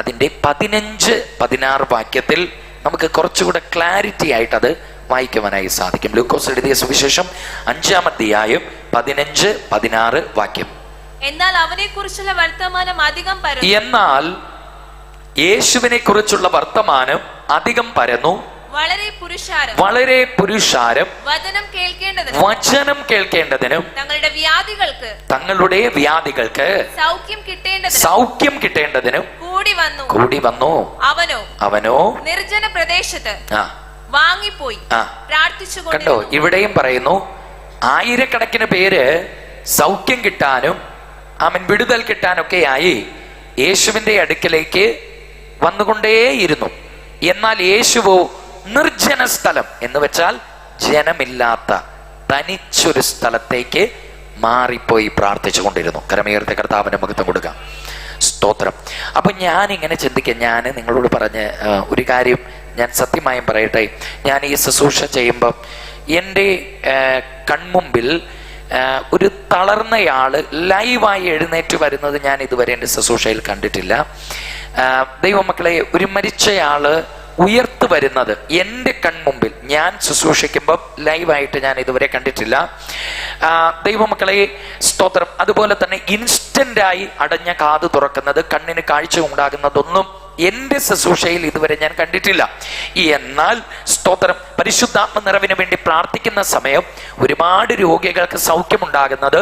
അതിൻ്റെ 15-16 വാക്യത്തിൽ നമുക്ക് കുറച്ചുകൂടെ ക്ലാരിറ്റി ആയിട്ട് അത് വായിക്കുവാനായി സാധിക്കും. ലൂക്കോസ് എഴുതിയ സുവിശേഷം 5-ാം അധ്യായം 15-16 വാക്യം. എന്നാൽ അവനെ കുറിച്ചുള്ള വർത്തമാനം അധികം പരന്നു. എന്നാൽ യേശുവിനെ കുറിച്ചുള്ള വർത്തമാനം അധികം പരന്നു. വളരെ പുരുഷാരം വചനം കേൾക്കേണ്ടതിനും തങ്ങളുടെ വ്യാധികൾക്ക് സൗഖ്യം കിട്ടേണ്ടതിനും കൂടി വന്നു. അവനോ നിർജ്ജന പ്രദേശത്ത് വാങ്ങിപ്പോയി പ്രാർത്ഥിച്ചുകൊണ്ട്. കണ്ടോ, ഇവിടെയും പറയുന്നു ആയിരക്കണക്കിന് പേര് സൗഖ്യം കിട്ടാനും അവൻ വിടുതൽ കിട്ടാനൊക്കെയായി യേശുവിന്റെ അടുക്കലേക്ക് വന്നുകൊണ്ടേയിരുന്നു. എന്നാൽ യേശുവോ നിർജ്ജന സ്ഥലം എന്ന് വെച്ചാൽ ജനമില്ലാത്ത തനിച്ചൊരു സ്ഥലത്തേക്ക് മാറിപ്പോയി പ്രാർത്ഥിച്ചു കൊണ്ടിരുന്നു. കരമുയർത്തി കർത്താവിന്റെ മഹത്വം കൊടുക്കാം. സ്തോത്രം. അപ്പൊ ഞാൻ ഇങ്ങനെ ചിന്തിക്കാം, ഞാൻ നിങ്ങളോട് പറഞ്ഞ ഒരു കാര്യം ഞാൻ സത്യമായും പറയട്ടെ. ഞാൻ ഈ ശുശ്രൂഷ ചെയ്യുമ്പം എൻ്റെ കൺമുമ്പിൽ ഒരു തളർന്നയാള് ലൈവായി എഴുന്നേറ്റ് വരുന്നത് ഞാൻ ഇതുവരെ എൻ്റെ ശുശ്രൂഷയിൽ കണ്ടിട്ടില്ല. ദൈവമക്കളെ, ഒരു മരിച്ചയാള് ഉയർത്തു വരുന്നത് എൻ്റെ കൺമുമ്പിൽ ഞാൻ ശുശ്രൂഷിക്കുമ്പം ലൈവായിട്ട് ഞാൻ ഇതുവരെ കണ്ടിട്ടില്ല. ദൈവമക്കളെ, സ്തോത്രം. അതുപോലെ തന്നെ ഇൻസ്റ്റന്റായി അടഞ്ഞ കാത് തുറക്കുന്നത്, കണ്ണിന് കാഴ്ച ഉണ്ടാകുന്നതൊന്നും എൻ്റെ ശുശ്രൂഷയിൽ ഇതുവരെ ഞാൻ കണ്ടിട്ടില്ല. എന്നാൽ സ്തോത്രം, പരിശുദ്ധാത്മ നിറവിന് വേണ്ടി പ്രാർത്ഥിക്കുന്ന സമയം ഒരുപാട് രോഗികൾക്ക് സൗഖ്യമുണ്ടാകുന്നത്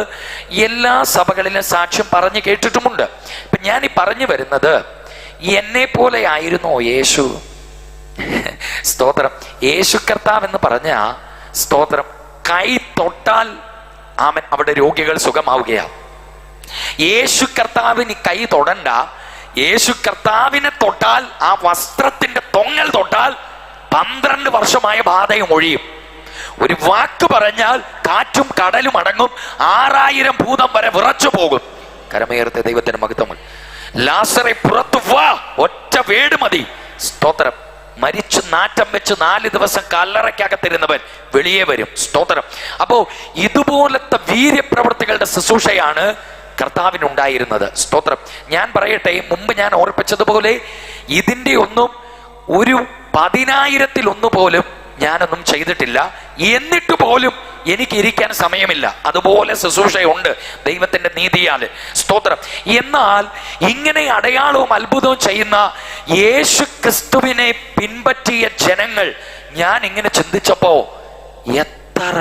എല്ലാ സഭകളിലും സാക്ഷ്യം പറഞ്ഞു കേട്ടിട്ടുമുണ്ട്. ഇപ്പൊ ഞാൻ ഈ പറഞ്ഞു വരുന്നത്, എന്നെ പോലെ ആയിരുന്നോ യേശു? സ്തോത്രം. യേശു കർത്താവ് എന്ന് പറഞ്ഞ സ്തോത്രം, കൈ തൊട്ടാൽ ആമൻ അവിടെ രോഗികൾ സുഖമാവുകയാണ്. യേശു കർത്താവിന് കൈ തൊടണ്ട, യേശു കർത്താവിനെ തൊട്ടാൽ, ആ വസ്ത്രത്തിന്റെ തൊങ്ങൽ തൊട്ടാൽ 12 വർഷമായ ബാധയും ഒഴിയും. ഒരു വാക്ക് പറഞ്ഞാൽ കാറ്റും കടലും അടങ്ങും. 6000 ഭൂതം വരെ വിറച്ചു പോകും. കരമേർത്തെ ദൈവത്തിന് മഹത്വം. ലാസറെ പുറത്തു വാ, ഒറ്റ വേട് മതി. സ്തോത്രം. മരിച്ചു നാറ്റം വെച്ച് 4 ദിവസം കല്ലറയ്ക്കകത്തിരുന്നവൻ വെളിയെ വരും. സ്തോത്രം. അപ്പോ ഇതുപോലത്തെ വീര്യപ്രവൃത്തികളുടെ ശുശ്രൂഷയാണ് കർത്താവിനുണ്ടായിരുന്നത്. സ്തോത്രം. ഞാൻ പറയട്ടെ, മുമ്പ് ഞാൻ ഓർപ്പിച്ചതുപോലെ ഇതിന്റെ ഒന്നും ഒരു 10,000-ൽ പോലും ഞാനൊന്നും ചെയ്തിട്ടില്ല. എന്നിട്ട് പോലും എനിക്ക് ഇരിക്കാൻ സമയമില്ല. അതുപോലെ ശുശ്രൂഷയുണ്ട് ദൈവത്തിന്റെ നീതിയാല്. സ്തോത്രം. എന്നാൽ ഇങ്ങനെ അടയാളവും അത്ഭുതവും ചെയ്യുന്ന യേശു ക്രിസ്തുവിനെ പിൻപറ്റിയ ജനങ്ങൾ, ഞാൻ ഇങ്ങനെ ചിന്തിച്ചപ്പോ എത്ര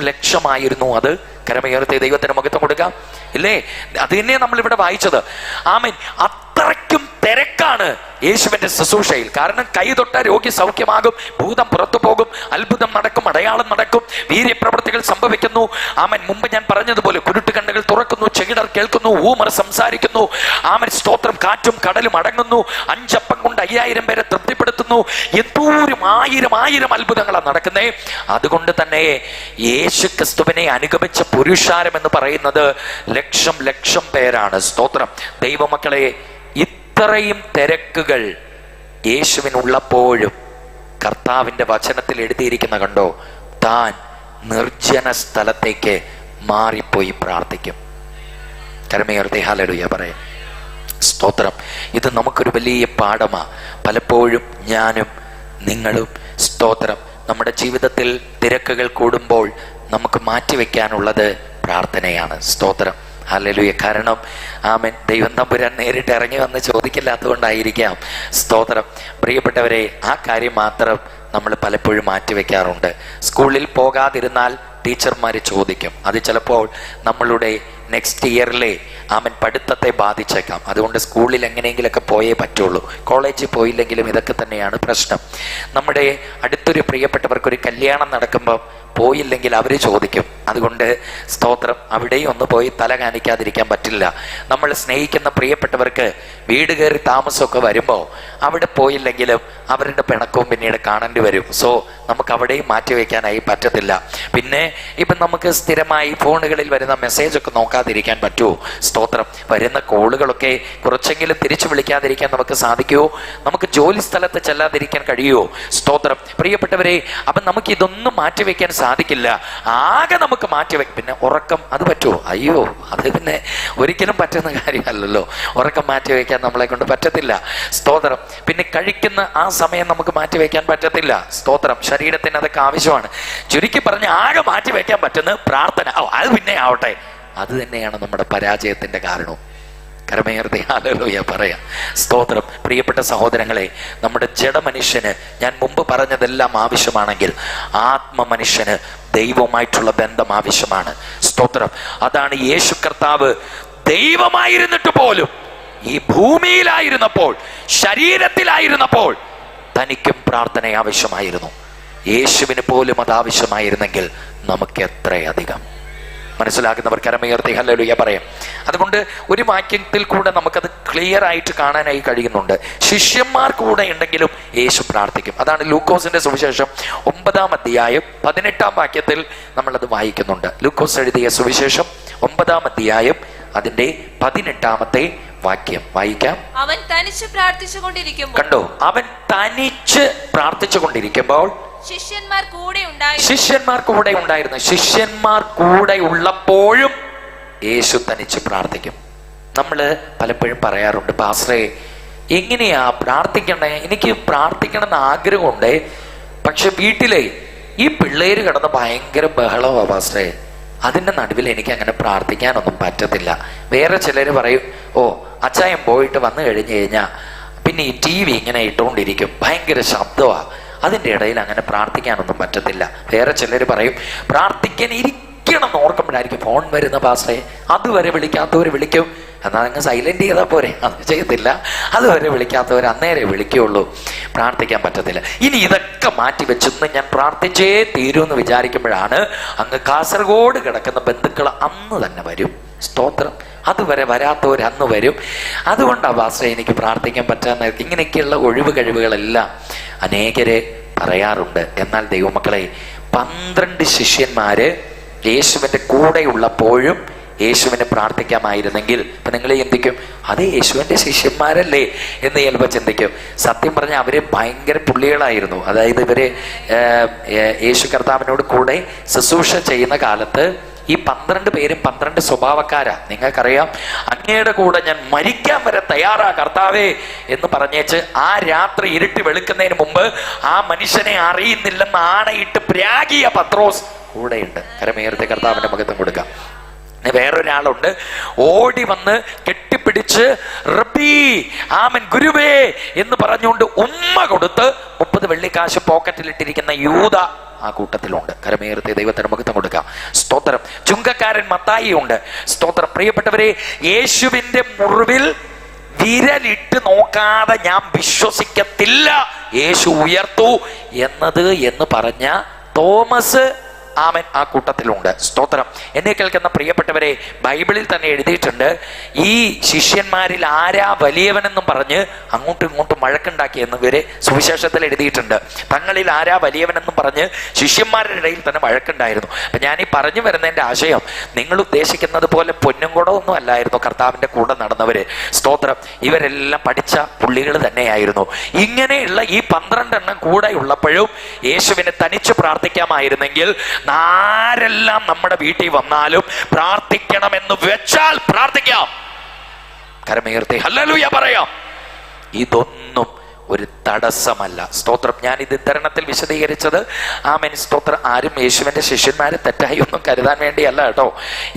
ലക്ഷമായിരുന്നു അത്. കരമേർത്തെ ദൈവത്തിന് മഹത്വം കൊടുക്കാം. ഇല്ലേ? അത് തന്നെ നമ്മൾ ഇവിടെ വായിച്ചത്. ആമേൻ. അത്രയ്ക്കും തിരക്കാണ് യേശുവിന്റെ ശുശ്രൂഷയിൽ. കാരണം കൈ തൊട്ട രോഗി സൗഖ്യമാകും, ഭൂതം പുറത്തു പോകും, അത്ഭുതം നടക്കും, അടയാളം നടക്കും, വീര്യപ്രവൃത്തികൾ സംഭവിക്കുന്നു. ആമൻ. മുമ്പ് ഞാൻ പറഞ്ഞതുപോലെ കുരുട്ടുകണ്ണുകൾ തുറക്കുന്നു, ചെകിടർ കേൾക്കുന്നു, ഊമർ സംസാരിക്കുന്നു. ആമൻ. സ്തോത്രം. കാറ്റും കടലും അടങ്ങുന്നു. 5 അപ്പം കൊണ്ട് 5000 പേരെ തൃപ്തിപ്പെടുത്തുന്നു. എന്തോരം ആയിരം അത്ഭുതങ്ങളാണ് നടക്കുന്നേ. അതുകൊണ്ട് തന്നെ യേശു ക്രിസ്തുവിനെ അനുഗമിച്ച പുരുഷാരം എന്ന് പറയുന്നത് ലക്ഷം പേരാണ്. സ്തോത്രം. ദൈവമക്കളെ, ഇത്രയും തിരക്കുകൾ യേശുവിനുള്ളപ്പോഴും കർത്താവിന്റെ വചനത്തിൽ എഴുതിയിരിക്കുന്ന കണ്ടോ, താൻ നിർജ്ജന സ്ഥലത്തേക്ക് മാറിപ്പോയി പ്രാർത്ഥിക്കും. കരമേർത്തെ ഹല്ലേലൂയ പറയാം. സ്തോത്രം. ഇത് നമുക്കൊരു വലിയ പാഠമാണ്. പലപ്പോഴും ഞാനും നിങ്ങളും സ്തോത്രം നമ്മുടെ ജീവിതത്തിൽ തിരക്കുകൾ കൂടുമ്പോൾ നമുക്ക് മാറ്റിവെക്കാനുള്ളത് പ്രാർത്ഥനയാണ്. സ്തോത്രം. ഹല്ലേലൂയ. കാരണം ആമേൻ, ദൈവം തമ്പുരാൻ നേരിട്ട് ഇറങ്ങി വന്ന് ചോദിക്കില്ലാത്തതുകൊണ്ടായിരിക്കാം. സ്തോത്രം. പ്രിയപ്പെട്ടവരെ, ആ കാര്യം മാത്രം നമ്മൾ പലപ്പോഴും മാറ്റിവെക്കാറുണ്ട്. സ്കൂളിൽ പോകാതിരുന്നാൽ ടീച്ചർമാർ ചോദിക്കും. അത് ചിലപ്പോൾ നമ്മളുടെ നെക്സ്റ്റ് ഇയറിലെ പഠിത്തത്തെ ബാധിച്ചേക്കാം. അതുകൊണ്ട് സ്കൂളിൽ എങ്ങനെയെങ്കിലൊക്കെ പോയേ പറ്റുള്ളൂ. കോളേജിൽ പോയില്ലെങ്കിലും ഇതൊക്കെ തന്നെയാണ് പ്രശ്നം. നമ്മുടെ അടുത്തൊരു പ്രിയപ്പെട്ടവർക്കൊരു കല്യാണം നടക്കുമ്പോൾ പോയില്ലെങ്കിൽ അവർ ചോദിക്കും. അതുകൊണ്ട് സ്തോത്രം, അവിടെയും ഒന്ന് പോയി തല കാണിക്കാതിരിക്കാൻ പറ്റില്ല. നമ്മൾ സ്നേഹിക്കുന്ന പ്രിയപ്പെട്ടവർക്ക് വീട് കയറി താമസമൊക്കെ വരുമ്പോൾ അവിടെ പോയില്ലെങ്കിലും അവരുടെ പിണക്കവും പിന്നീട് കാണേണ്ടി വരും. സോ നമുക്ക് അവിടെയും മാറ്റിവെക്കാനായി പറ്റത്തില്ല. പിന്നെ ഇപ്പം നമുക്ക് സ്ഥിരമായി ഫോണുകളിൽ വരുന്ന മെസ്സേജൊക്കെ നോക്കാതിരിക്കാൻ പറ്റുമോ? സ്തോത്രം. വരുന്ന കോളുകളൊക്കെ കുറച്ചെങ്കിലും തിരിച്ചു വിളിക്കാതിരിക്കാൻ നമുക്ക് സാധിക്കുമോ? നമുക്ക് ജോലി സ്ഥലത്ത് ചെല്ലാതിരിക്കാൻ കഴിയുമോ? സ്തോത്രം. പ്രിയപ്പെട്ടവരെ, അപ്പം നമുക്ക് ഇതൊന്നും മാറ്റിവെക്കാൻ സാധിക്കില്ല. ആകെ നമുക്ക് മാറ്റിവെക്കും. പിന്നെ ഉറക്കം, അത് പറ്റുമോ? അയ്യോ, അത് പിന്നെ ഒരിക്കലും പറ്റുന്ന കാര്യമല്ലല്ലോ. ഉറക്കം മാറ്റിവെക്കാൻ നമ്മളെ കൊണ്ട് പറ്റത്തില്ല. സ്തോത്രം. പിന്നെ കഴിക്കുന്ന ആ സമയം നമുക്ക് മാറ്റിവെക്കാൻ പറ്റത്തില്ല. സ്തോത്രം. ശരീരത്തിന് അതൊക്കെ ആവശ്യമാണ്. ചുരുക്കി പറഞ്ഞ് ആകെ മാറ്റിവെക്കാൻ പറ്റുന്ന പ്രാർത്ഥന. അത് പിന്നെ ആവട്ടെ. അത് തന്നെയാണ് നമ്മുടെ പരാജയത്തിന്റെ കാരണവും. കരമേർത്തെ ഹല്ലേലൂയ പറയാം. സ്തോത്രം. പ്രിയപ്പെട്ട സഹോദരങ്ങളെ, നമ്മുടെ ജഡമനുഷ്യന് ഞാൻ മുമ്പ് പറഞ്ഞതെല്ലാം ആവശ്യമാണെങ്കിൽ ആത്മമനുഷ്യന് ദൈവവുമായിട്ടുള്ള ബന്ധം ആവശ്യമാണ്. സ്തോത്രം. അതാണ് യേശു കർത്താവ് ദൈവമായിരുന്നിട്ട് പോലും ഈ ഭൂമിയിലായിരുന്നപ്പോൾ, ശരീരത്തിലായിരുന്നപ്പോൾ തനിക്കും പ്രാർത്ഥന ആവശ്യമായിരുന്നു. യേശുവിന് പോലും അത് ആവശ്യമായിരുന്നെങ്കിൽ നമുക്ക് എത്രയധികം. മനസ്സിലാക്കുന്നവർ കരമേർത്തി ഹല്ലേലൂയ പറയാം. അതുകൊണ്ട് ഒരു വാക്യത്തിൽ കൂടെ നമുക്കത് ക്ലിയർ ആയിട്ട് കാണാനായി കഴിയുന്നുണ്ട്. ശിഷ്യന്മാർ കൂടെ ഉണ്ടെങ്കിലും യേശു പ്രാർത്ഥിക്കും. അതാണ് ലൂക്കോസിന്റെ സുവിശേഷം 9-ാം അധ്യായം 18-ാം വാക്യത്തിൽ നമ്മളത് വായിക്കുന്നുണ്ട്. ലൂക്കോസ് എഴുതിയ സുവിശേഷം 9-ാം അധ്യായം അതിന്റെ 18-ാമത്തെ വാക്യം വായിക്കാം. അവൻ തനിച്ച് പ്രാർത്ഥിച്ചുകൊണ്ടിരിക്കുമ്പോൾ, കണ്ടോ, അവൻ തനിച്ച് പ്രാർത്ഥിച്ചുകൊണ്ടിരിക്കുമ്പോൾ ശിഷ്യന്മാർ കൂടെ ഉണ്ടായിരുന്നു. ശിഷ്യന്മാർ കൂടെ ഉള്ളപ്പോഴും യേശു തനിച്ച് പ്രാർത്ഥിക്കും. നമ്മള് പലപ്പോഴും പറയാറുണ്ട്, പാസ്റ്ററേ എങ്ങനെയാ പ്രാർത്ഥിക്കണേ? എനിക്ക് പ്രാർത്ഥിക്കണമെന്ന് ആഗ്രഹമുണ്ട്, പക്ഷെ വീട്ടിലെ ഈ പിള്ളേര് കിടന്ന് ഭയങ്കര ബഹളമാ പാസ്റ്ററേ, അതിൻ്റെ നടുവിൽ എനിക്ക് അങ്ങനെ പ്രാർത്ഥിക്കാനൊന്നും പറ്റത്തില്ല. വേറെ ചിലർ പറയും, ഓ അച്ചായൻ പോയിട്ട് വന്നു കഴിഞ്ഞു കഴിഞ്ഞാൽ പിന്നെ ഈ TV ഇങ്ങനെ ഇട്ടുകൊണ്ടിരിക്കും, ഭയങ്കര ശബ്ദമാണ്, അതിൻ്റെ ഇടയിൽ അങ്ങനെ പ്രാർത്ഥിക്കാനൊന്നും പറ്റത്തില്ല. വേറെ ചിലർ പറയും, പ്രാർത്ഥിക്കാൻ ഇരിക്കണം എന്ന് ഓർക്കുമ്പോഴായിരിക്കും ഫോൺ വരുന്ന പാസ്റ്റേ, അതുവരെ വിളിക്കാത്തവർ വിളിക്കും, എന്നാൽ അങ്ങ് സൈലന്റ് ചെയ്താൽ പോരെ. അത് ചെയ്യത്തില്ല. അതുവരെ വിളിക്കാത്തവർ അന്നേരെ വിളിക്കുകയുള്ളൂ. പ്രാർത്ഥിക്കാൻ പറ്റത്തില്ല. ഇനി ഇതൊക്കെ മാറ്റി വെച്ചൊന്ന് ഞാൻ പ്രാർത്ഥിച്ചേ തീരുമെന്ന് വിചാരിക്കുമ്പോഴാണ് അങ്ങ് കാസർഗോഡ് കിടക്കുന്ന ബന്ധുക്കൾ അന്ന് തന്നെ വരും. സ്തോത്രം. അതുവരെ വരാത്തവർ അന്ന് വരും. അതുകൊണ്ടാണ് പാസ്റ്റർ എനിക്ക് പ്രാർത്ഥിക്കാൻ പറ്റാന്ന്. ഇങ്ങനെയൊക്കെയുള്ള ഒഴിവ് കഴിവുകളെല്ലാം അനേകരെ പറയാറുണ്ട്. എന്നാൽ ദൈവമക്കളെ, 12 ശിഷ്യന്മാര് യേശുവിൻ്റെ കൂടെയുള്ളപ്പോഴും യേശുവിനെ പ്രാർത്ഥിക്കാമായിരുന്നെങ്കിൽ ഇപ്പൊ നിങ്ങൾ ചിന്തിക്കും അത് യേശുവിൻ്റെ ശിഷ്യന്മാരല്ലേ എന്ന് ചിലപ്പോൾ ചിന്തിക്കും. സത്യം പറഞ്ഞാൽ അവര് ഭയങ്കര പുള്ളികളായിരുന്നു. അതായത് ഇവര് യേശു കർത്താവിനോട് കൂടെ ശുശ്രൂഷ ചെയ്യുന്ന കാലത്ത് ഈ 12 പേരും 12 സ്വഭാവക്കാരാ. നിങ്ങൾക്കറിയാം, അങ്ങയുടെ കൂടെ ഞാൻ മരിക്കാൻ വരെ തയ്യാറാ കർത്താവേ എന്ന് പറഞ്ഞേച്ച് ആ രാത്രി ഇരുട്ടി വെളുക്കുന്നതിന് മുമ്പ് ആ മനുഷ്യനെ അറിയുന്നില്ലെന്ന് ആണയിട്ട് പ്രാഗിയ പത്രോസ് കൂടെയുണ്ട്. കരമേർത്തെ കർത്താവിന്റെ മകത്വം കൊടുക്കാം. വേറൊരാളുണ്ട്, ഓടി വന്ന് കെട്ടിപ്പിടിച്ച് റബ്ബി ആമൻ ഗുരുവേ എന്ന് പറഞ്ഞുകൊണ്ട് ഉമ്മ കൊടുത്ത് 30 വെള്ളിക്കാശ് പോക്കറ്റിലിട്ടിരിക്കുന്ന യൂദ ആ കൂട്ടത്തിലുണ്ട്. കരമേർത്തെ ദൈവത്തിന് മഹത്വം കൊടുക്കാം. സ്തോത്രം. ചുങ്കക്കാരൻ മത്തായി ഉണ്ട്. സ്തോത്രം. പ്രിയപ്പെട്ടവരെ, യേശുവിന്റെ മുറിവിൽ വിരലിട്ട് നോക്കാതെ ഞാൻ വിശ്വസിക്കത്തില്ല യേശു ഉയർത്തു എന്ന് പറഞ്ഞ തോമസ് ആമൻ ആ കൂട്ടത്തിലുണ്ട്. സ്തോത്രം. എന്നെ കേൾക്കുന്ന പ്രിയപ്പെട്ടവരെ, ബൈബിളിൽ തന്നെ എഴുതിയിട്ടുണ്ട്, ഈ ശിഷ്യന്മാരിൽ ആരാ വലിയവനെന്നും പറഞ്ഞ് അങ്ങോട്ടും ഇങ്ങോട്ടും വഴക്കുണ്ടാക്കിയെന്ന് ഇവര് സുവിശേഷത്തിൽ എഴുതിയിട്ടുണ്ട്. തങ്ങളിൽ ആരാ വലിയവനെന്നും പറഞ്ഞ് ശിഷ്യന്മാരുടെ ഇടയിൽ തന്നെ വഴക്കുണ്ടായിരുന്നു. അപ്പൊ ഞാൻ ഈ പറഞ്ഞു വരുന്നതിന്റെ ആശയം, നിങ്ങൾ ഉദ്ദേശിക്കുന്നത് പോലെ പൊന്നും കുടമൊന്നും അല്ലായിരുന്നു കർത്താവിന്റെ കൂടെ നടന്നവര്. സ്തോത്രം. ഇവരെല്ലാം പഠിച്ച പുള്ളികൾ തന്നെയായിരുന്നു. ഇങ്ങനെയുള്ള ഈ 12 എണ്ണം കൂടെ ഉള്ളപ്പോഴും യേശുവിനെ തനിച്ച് പ്രാർത്ഥിക്കാമായിരുന്നെങ്കിൽ ആരെല്ലാം നമ്മുടെ വീട്ടിൽ വന്നാലും പ്രാർത്ഥിക്കണമെന്ന് വെച്ചാൽ പ്രാർത്ഥിക്കാം. കരമേർത്തി ഹല്ലേലൂയ പറയാം. ഇതൊന്നും ഒരു തടസ്സമല്ല. സ്തോത്രം. ഞാൻ ഇത് തരണത്തിൽ വിശദീകരിച്ചത് ആമേൻ സ്തോത്രം, ആരും യേശുവിന്റെ ശിഷ്യന്മാരെ തെറ്റായി ഒന്നും കരുതാൻ വേണ്ടിയല്ല കേട്ടോ.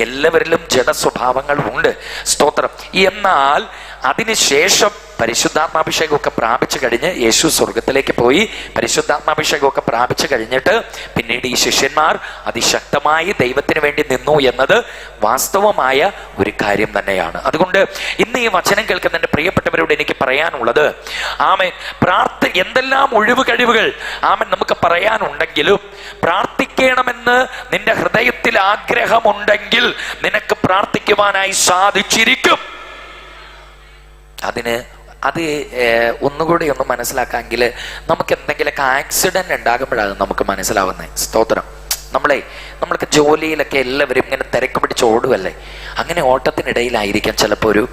എല്ലാവരിലും ജഡ സ്വഭാവങ്ങൾ ഉണ്ട്. സ്തോത്രം. എന്നാൽ അതിനുശേഷം പരിശുദ്ധാത്മാഭിഷേകമൊക്കെ പ്രാപിച്ചു കഴിഞ്ഞ് യേശു സ്വർഗത്തിലേക്ക് പോയി. പരിശുദ്ധാത്മാഭിഷേകമൊക്കെ പ്രാപിച്ചു കഴിഞ്ഞിട്ട് പിന്നീട് ഈ ശിഷ്യന്മാർ അതിശക്തമായി ദൈവത്തിന് വേണ്ടി നിന്നു എന്നത് വാസ്തവമായ ഒരു കാര്യം തന്നെയാണ്. അതുകൊണ്ട് ഇന്ന് ഈ വചനം കേൾക്കുന്ന എൻ്റെ പ്രിയപ്പെട്ടവരോട് എനിക്ക് പറയാനുള്ളത്, ആമേൻ എന്തെല്ലാം ഒഴിവ് കഴിവുകൾ ആമേൻ നമുക്ക് പറയാനുണ്ടെങ്കിലും പ്രാർത്ഥിക്കണമെന്ന് നിന്റെ ഹൃദയത്തിൽ ആഗ്രഹമുണ്ടെങ്കിൽ നിനക്ക് പ്രാർത്ഥിക്കുവാനായി സാധിച്ചിരിക്കും. അത് ഒന്നുകൂടി ഒന്ന് മനസ്സിലാക്കാമെങ്കിൽ നമുക്ക് എന്തെങ്കിലുമൊക്കെ ആക്സിഡന്റ് ഉണ്ടാകുമ്പോഴാണ് നമുക്ക് മനസ്സിലാവുന്നത്. സ്തോത്രം. നമ്മൾക്ക് ജോലിയിലൊക്കെ എല്ലാവരും ഇങ്ങനെ തിരക്ക് പിടിച്ച് ഓടുമല്ലേ, അങ്ങനെ ഓട്ടത്തിനിടയിലായിരിക്കാം ചിലപ്പോൾ ഒരു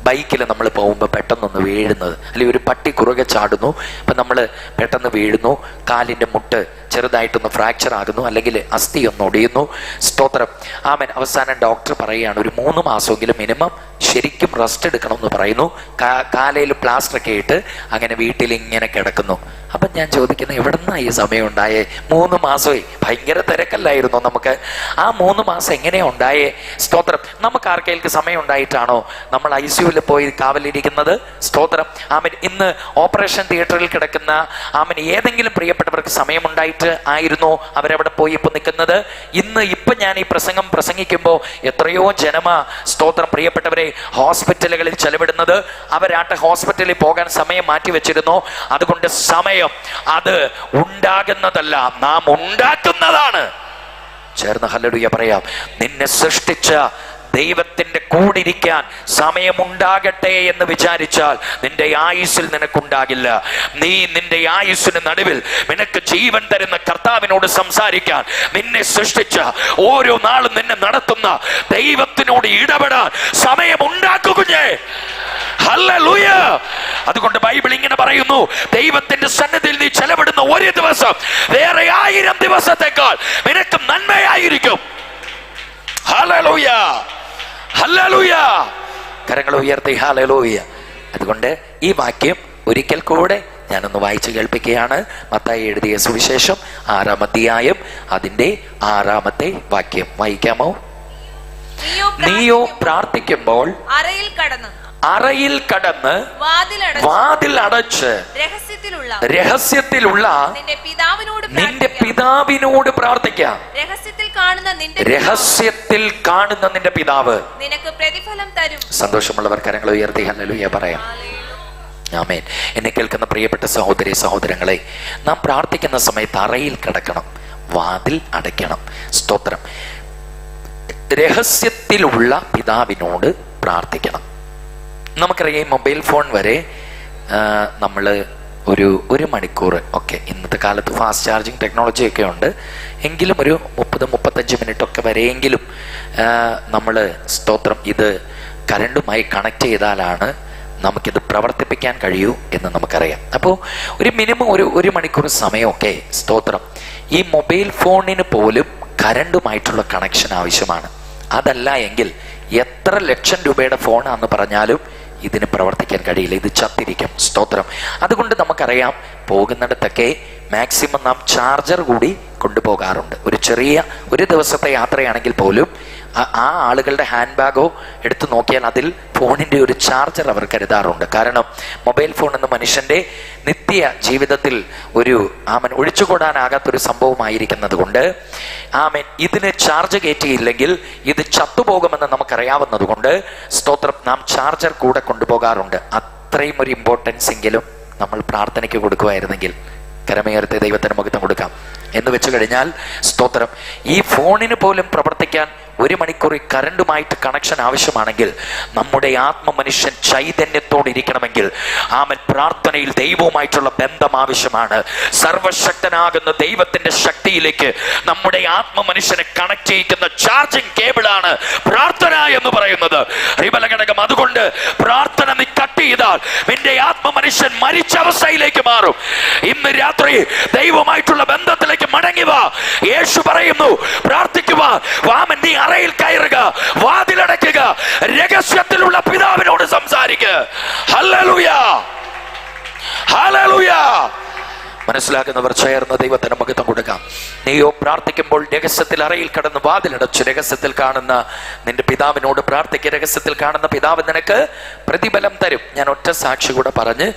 ബൈക്കിൽ നമ്മൾ പോകുമ്പോൾ പെട്ടെന്നൊന്ന് വീഴുന്നത്, അല്ലെങ്കിൽ ഒരു പട്ടി കുറുകെ ചാടുന്നു, അപ്പം നമ്മൾ പെട്ടെന്ന് വീഴുന്നു, കാലിൻ്റെ മുട്ട് ചെറുതായിട്ടൊന്ന് ഫ്രാക്ചർ ആകുന്നു, അല്ലെങ്കിൽ അസ്ഥി ഒന്ന് ഒടിയുന്നു. സ്തോത്രം. ആമേൻ. അവസാനം ഡോക്ടർ പറയുകയാണ് 3 മാസമെങ്കിലും മിനിമം ശരിക്കും റെസ്റ്റ് എടുക്കണമെന്ന് പറയുന്നു. കാലയിൽ പ്ലാസ്റ്ററൊക്കെ ഇട്ട് അങ്ങനെ വീട്ടിൽ ഇങ്ങനെ കിടക്കുന്നു. അപ്പം ഞാൻ ചോദിക്കുന്നത്, എവിടെ നിന്നാണ് ഈ സമയം ഉണ്ടായേ? 3 മാസമായി ഭയങ്കര തിരക്കല്ലായിരുന്നു നമുക്ക്. ആ 3 മാസം എങ്ങനെയാ ഉണ്ടായേ? സ്തോത്രം. നമുക്ക് ആർക്കെങ്കിലും സമയം ഉണ്ടായിട്ടാണോ നമ്മൾ ICUവിൽ പോയി കാവലിരിക്കുന്നത്? സ്തോത്രം. ആമൻ. ഇന്ന് ഓപ്പറേഷൻ തിയേറ്ററിൽ കിടക്കുന്ന ആമൻ ഏതെങ്കിലും പ്രിയപ്പെട്ടവർക്ക് സമയമുണ്ടായിട്ട് ആയിരുന്നോ അവരവിടെ പോയി ഇപ്പൊ നിൽക്കുന്നത്? ഇപ്പൊ ഞാൻ ഈ പ്രസംഗിക്കുമ്പോൾ എത്രയോ ജനമാ സ്തോത്രം പ്രിയപ്പെട്ടവരെ ഹോസ്പിറ്റലുകളിൽ ചെലവിടുന്നത്. അവരാട്ടെ ഹോസ്പിറ്റലിൽ പോകാൻ സമയം മാറ്റി വെച്ചിരുന്നു. അതുകൊണ്ട് സമയം അത് ഉണ്ടാകുന്നതല്ല, നാം ഉണ്ടാക്കുന്നതാണ്. ചേർന്ന് ഹല്ലേലൂയ പറയാം. നിന്നെ സൃഷ്ടിച്ച ദൈവത്തിന്റെ കൂടിരിക്കാൻ സമയമുണ്ടാകട്ടെ എന്ന് വിചാരിച്ചാൽ നിന്റെ ആയുസ്സിൽ നിനക്കുണ്ടാകില്ല. നീ നിന്റെ ആയുസ്സിന് നടുവിൽ നിനക്ക് ജീവൻ തരുന്ന കർത്താവിനോട് സംസാരിക്കാൻ നിന്നെ സൃഷ്ടിച്ച ഓരോ നാളും നിന്നെ നടത്തുന്ന ദൈവത്തിനോട് ഇടപെടാൻ സമയമുണ്ടാക്കുകുഞ്ഞേ. ഹല്ലേലൂയ. അതുകൊണ്ട് ബൈബിൾ ഇങ്ങനെ പറയുന്നു, ദൈവത്തിന്റെ സന്നിധിയിൽ നീ ചെലവിടുന്ന ഒരു ദിവസം വേറെ 1000 ദിവസത്തേക്കാൾ നിനക്ക് നന്മയായിരിക്കും. ഹല്ലേലൂയ. ഹല്ലേലൂയ. കരങ്ങൾ ഉയർത്തി ഹല്ലേലൂയ. അതുകൊണ്ട് ഈ വാക്യം ഒരിക്കൽ കൂടെ ഞാനൊന്ന് വായിച്ചു കേൾപ്പിക്കുകയാണ്. മത്തായി എഴുതിയ സുവിശേഷം 6-ാം അധ്യായം അതിന്റെ 6-ാമത്തെ വാക്യം വായിക്കാമോ? നീയോ പ്രാർത്ഥിക്കുമ്പോൾ അറയിൽ കടന്ന് വാതിൽ അടച്ച് രഹസ്യത്തിലുള്ള നിന്റെ പിതാവിനോട് പ്രാർത്ഥിക്കാം. രഹസ്യത്തിൽ കാണുന്ന നിന്റെ പിതാവ് നിനക്ക് പ്രതിഫലം തരും. സന്തോഷമുള്ളവർ കരങ്ങൾ ഉയർത്തി ഹല്ലേലൂയ പറയാം. ആമേൻ. എന്നെ കേൾക്കുന്ന പ്രിയപ്പെട്ട സഹോദരി സഹോദരങ്ങളെ, നാം പ്രാർത്ഥിക്കുന്ന സമയത്ത് അറയിൽ കിടക്കണം, വാതിൽ അടയ്ക്കണം. സ്തോത്രം. രഹസ്യത്തിലുള്ള പിതാവിനോട് പ്രാർത്ഥിക്കണം. നമുക്കറിയാം, മൊബൈൽ ഫോൺ വരെ നമ്മൾ ഒരു മണിക്കൂർ. ഓക്കെ, ഇന്നത്തെ കാലത്ത് ഫാസ്റ്റ് ചാർജിങ് ടെക്നോളജി ഒക്കെ ഉണ്ട്, എങ്കിലും ഒരു 30-35 മിനിറ്റ് ഒക്കെ വരെയെങ്കിലും നമ്മൾ സ്തോത്രം ഇത് കറണ്ടുമായി കണക്ട് ചെയ്താലാണ് നമുക്കിത് പ്രവർത്തിപ്പിക്കാൻ കഴിയൂ എന്ന് നമുക്കറിയാം. അപ്പോൾ ഒരു മിനിമം ഒരു മണിക്കൂർ സമയമൊക്കെ സ്തോത്രം ഈ മൊബൈൽ ഫോണിന് പോലും കറണ്ടുമായിട്ടുള്ള കണക്ഷൻ ആവശ്യമാണ്. അതല്ല എങ്കിൽ എത്ര ലക്ഷം രൂപയുടെ ഫോണാന്ന് പറഞ്ഞാലും ഇതിന് പ്രവർത്തിക്കാൻ കഴിയില്ല, ഇത് ചത്തിരിക്കും. സ്തോത്രം. അതുകൊണ്ട് നമുക്കറിയാം, പോകുന്നിടത്തൊക്കെ മാക്സിമം നാം ചാർജർ കൂടി കൊണ്ടുപോകാറുണ്ട്. ഒരു ദിവസത്തെ യാത്രയാണെങ്കിൽ പോലും ആ ആളുകളുടെ ഹാൻഡ് ബാഗോ എടുത്തു നോക്കിയാൽ അതിൽ ഫോണിൻ്റെ ഒരു ചാർജർ അവർ കരുതാറുണ്ട്. കാരണം മൊബൈൽ ഫോൺ എന്ന മനുഷ്യൻ്റെ നിത്യ ജീവിതത്തിൽ ഒഴിച്ചുകൂടാനാകാത്തൊരു സംഭവമായിരിക്കുന്നത് കൊണ്ട് ഇതിന് ചാർജ് കയറ്റിയില്ലെങ്കിൽ ഇത് ചത്തുപോകുമെന്ന് നമുക്കറിയാവുന്നത് കൊണ്ട് സ്തോത്രം നാം ചാർജർ കൂടെ കൊണ്ടുപോകാറുണ്ട്. അത്രയും ഒരു ഇമ്പോർട്ടൻസ് എങ്കിലും നമ്മൾ പ്രാർത്ഥനയ്ക്ക് കൊടുക്കുമായിരുന്നെങ്കിൽ കരമേയർത്തെ ദൈവത്തിന് മഹത്വം കൊടുക്കാം. എന്ന് വെച്ചു കഴിഞ്ഞാൽ സ്തോത്രം ഈ ഫോണിന് പോലും പ്രവർത്തിക്കാൻ 1 മണിക്കൂർ കറണ്ടുമായിട്ട് കണക്ഷൻ ആവശ്യമാണെങ്കിൽ നമ്മുടെ ആത്മമനുഷ്യൻ ചൈതന്യത്തോടിരിക്കണമെങ്കിൽ പ്രാർത്ഥനയിൽ ദൈവവുമായിട്ടുള്ള ബന്ധം ആവശ്യമാണ്. സർവശക്തനാകുന്ന ദൈവത്തിന്റെ ശക്തിയിലേക്ക് നമ്മുടെ ആത്മമനുഷ്യനെ കണക്ട് ചെയ്യിക്കുന്ന ചാർജിങ് കേബിളാണ് പ്രാർത്ഥന എന്ന് പറയുന്നത്. റിബലഘടകം. അതുകൊണ്ട് പ്രാർത്ഥന നീ കട്ട് ചെയ്താൽ നിന്റെ ആത്മമനുഷ്യൻ മരിച്ച അവസ്ഥയിലേക്ക് മാറും. ഇന്ന് രാത്രി ദൈവവുമായിട്ടുള്ള ബന്ധത്തിലേക്ക് മടങ്ങി വാ. യേശു പറയുന്നു, പ്രാർത്ഥിക്കുക, നീ അറയിൽ കയറുക, വാതിലടയ്ക്കുക, രഹസ്യത്തിലുള്ള പിതാവിനോട് സംസാരിക്കുക. Hallelujah, hallelujah. മനസ്സിലാക്കുന്നവർ ചേർന്ന് ദൈവത്തിന് മഹത്വം കൊടുക്കാം. നീയോ പ്രാർത്ഥിക്കുമ്പോൾ രഹസ്യത്തിൽ അറയിൽ കടന്ന് വാതിലടച്ച് രഹസ്യത്തിൽ കാണുന്ന നിന്റെ പിതാവിനോട് പ്രാർത്ഥിക്കുക. രഹസ്യത്തിൽ കാണുന്ന പിതാവ് നിനക്ക് പ്രതിഫലം തരും. ഞാൻ ഒറ്റ സാക്ഷി കൂടെ പറഞ്ഞ്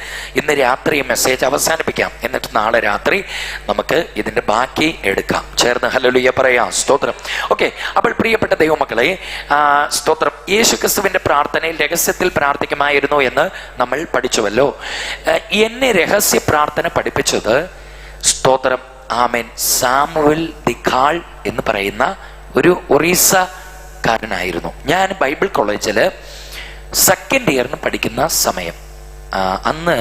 ഇന്ന് രാത്രി മെസ്സേജ് അവസാനിപ്പിക്കാം. എന്നിട്ട് നാളെ രാത്രി നമുക്ക് ഇതിന്റെ ബാക്കി എടുക്കാം. ചേർന്ന് ഹല്ലേലൂയ പറയാം. സ്തോത്രം. ഓക്കെ, അപ്പോൾ പ്രിയപ്പെട്ട ദൈവമക്കളെ, സ്തോത്രം. യേശു ക്രിസ്തുവിന്റെ പ്രാർത്ഥനയിൽ രഹസ്യത്തിൽ പ്രാർത്ഥിക്കുമായിരുന്നു എന്ന് നമ്മൾ പഠിച്ചുവല്ലോ. എന്നെ രഹസ്യ പ്രാർത്ഥന പഠിപ്പിച്ചത് സ്തോത്രം സാമുവൽ ദിഖാൾ എന്ന് പറയുന്ന ഒരു ഒറീസക്കാരനായിരുന്നു. ഞാൻ ബൈബിൾ കോളേജിൽ 2nd ഇയറിന് പഠിക്കുന്ന സമയം, അന്ന്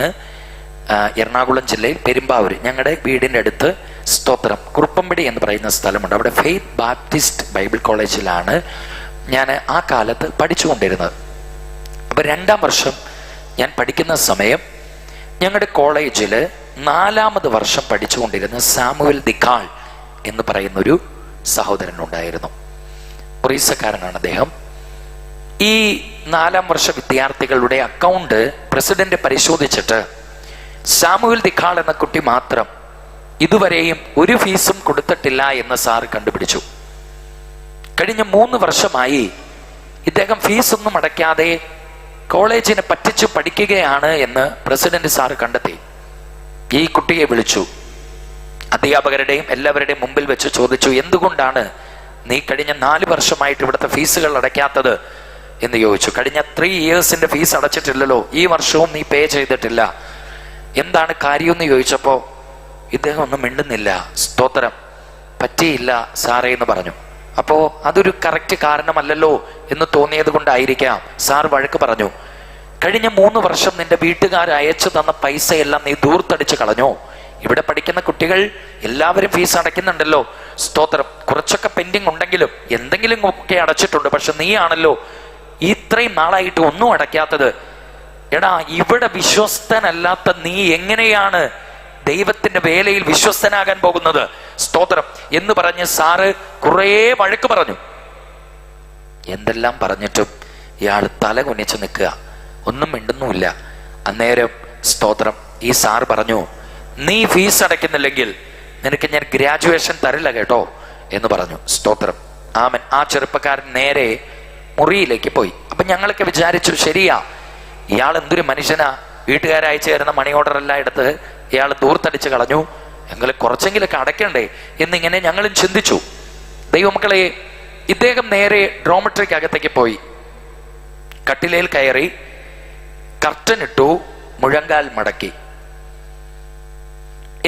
എറണാകുളം ജില്ലയിൽ പെരുമ്പാവൂർ ഞങ്ങളുടെ വീടിൻ്റെ അടുത്ത് സ്തോത്രം കുറുപ്പമ്പടി എന്ന് പറയുന്ന സ്ഥലമുണ്ട്. അവിടെ ഫെയ്ത്ത് ബാപ്റ്റിസ്റ്റ് ബൈബിൾ കോളേജിലാണ് ഞാൻ ആ കാലത്ത് പഠിച്ചുകൊണ്ടിരുന്നത്. അപ്പോൾ 2ാം വർഷം ഞാൻ പഠിക്കുന്ന സമയം ഞങ്ങളുടെ കോളേജിൽ 4ാമത് വർഷം പഠിച്ചുകൊണ്ടിരുന്ന സാമുവൽ ദിഖാൾ എന്ന് പറയുന്നൊരു സഹോദരൻ ഉണ്ടായിരുന്നു. ഒറീസക്കാരനാണ് അദ്ദേഹം. ഈ 4ാം വർഷ വിദ്യാർത്ഥികളുടെ അക്കൗണ്ട് പ്രസിഡന്റ് പരിശോധിച്ചിട്ട് സാമുവൽ ദിഖാൾ എന്ന കുട്ടി മാത്രം ഇതുവരെയും ഒരു ഫീസും കൊടുത്തിട്ടില്ല എന്ന് സാർ കണ്ടുപിടിച്ചു. കഴിഞ്ഞ 3 വർഷമായി ഇദ്ദേഹം ഫീസൊന്നും അടയ്ക്കാതെ കോളേജിനെ പറ്റിച്ചു പഠിക്കുകയാണ് എന്ന് പ്രസിഡന്റ് സാർ കണ്ടെത്തി. ഈ കുട്ടിയെ വിളിച്ചു, അധ്യാപകരുടെയും എല്ലാവരുടെയും മുമ്പിൽ വെച്ച് ചോദിച്ചു, എന്തുകൊണ്ടാണ് നീ കഴിഞ്ഞ 4 വർഷമായിട്ട് ഇവിടുത്തെ ഫീസുകൾ അടയ്ക്കാത്തത് എന്ന് ചോദിച്ചു. കഴിഞ്ഞ 3 ഇയേഴ്സിന്റെ ഫീസ് അടച്ചിട്ടില്ലല്ലോ, ഈ വർഷവും നീ പേ ചെയ്തിട്ടില്ല, എന്താണ് കാര്യമെന്ന് ചോദിച്ചപ്പോൾ ഇദ്ദേഹം ഒന്നും മിണ്ടുന്നില്ല. സ്തോത്രം. പറ്റിയില്ല സാറേ എന്ന് പറഞ്ഞു. അപ്പോൾ അതൊരു കറക്റ്റ് കാരണമല്ലല്ലോ എന്ന് തോന്നിയത് കൊണ്ടായിരിക്കാം സാർ വഴക്ക് പറഞ്ഞു. കഴിഞ്ഞ 3 വർഷം നിന്റെ വീട്ടുകാർ അയച്ചു തന്ന പൈസയെല്ലാം നീ ദൂർത്തടിച്ച് കളഞ്ഞോ? ഇവിടെ പഠിക്കുന്ന കുട്ടികൾ എല്ലാവരും ഫീസ് അടയ്ക്കുന്നുണ്ടല്ലോ. സ്തോത്രം. കുറച്ചൊക്കെ പെൻഡിങ് ഉണ്ടെങ്കിലും എന്തെങ്കിലും ഒക്കെ അടച്ചിട്ടുണ്ട്. പക്ഷെ നീയാണല്ലോ ഇത്രയും നാളായിട്ട് ഒന്നും അടയ്ക്കാത്തത്. എടാ, ഇവിടെ വിശ്വസ്തനല്ലാത്ത നീ എങ്ങനെയാണ് ദൈവത്തിന്റെ വേലയിൽ വിശ്വസ്തനാകാൻ പോകുന്നത്? സ്തോത്രം എന്ന് പറഞ്ഞ് സാറ് കുറേ വഴക്ക് പറഞ്ഞു. എന്തെല്ലാം പറഞ്ഞിട്ടും ഇയാൾ തല കുനിച്ച് നിൽക്കുക, ഒന്നും മിണ്ടുന്നുമില്ല. അന്നേരം സ്തോത്രം ഈ സാർ പറഞ്ഞു, നീ ഫീസ് അടയ്ക്കുന്നില്ലെങ്കിൽ നിനക്ക് ഞാൻ ഗ്രാജുവേഷൻ തരില്ല കേട്ടോ എന്ന് പറഞ്ഞു. സ്തോത്രം. ആ ചെറുപ്പക്കാരൻ നേരെ മുറിയിലേക്ക് പോയി. അപ്പൊ ഞങ്ങളൊക്കെ വിചാരിച്ചു, ശരിയാ, ഇയാൾ എന്തൊരു മനുഷ്യനാ, വീട്ടുകാരയച്ചു തരുന്ന മണി ഓർഡർ എല്ലാം എടുത്ത് ഇയാൾ ദൂർത്തടിച്ച് കളഞ്ഞു, എങ്കിലും കുറച്ചെങ്കിലൊക്കെ അടയ്ക്കണ്ടേ എന്നിങ്ങനെ ഞങ്ങളും ചിന്തിച്ചു. ദൈവമക്കളെ, ഇദ്ദേഹം നേരെ ഡ്രോമട്രിക്ക് അകത്തേക്ക് പോയി, കട്ടിലേൽ കയറി, കർട്ടൻ ഇട്ടു, മുഴങ്കാൽ മടക്കി,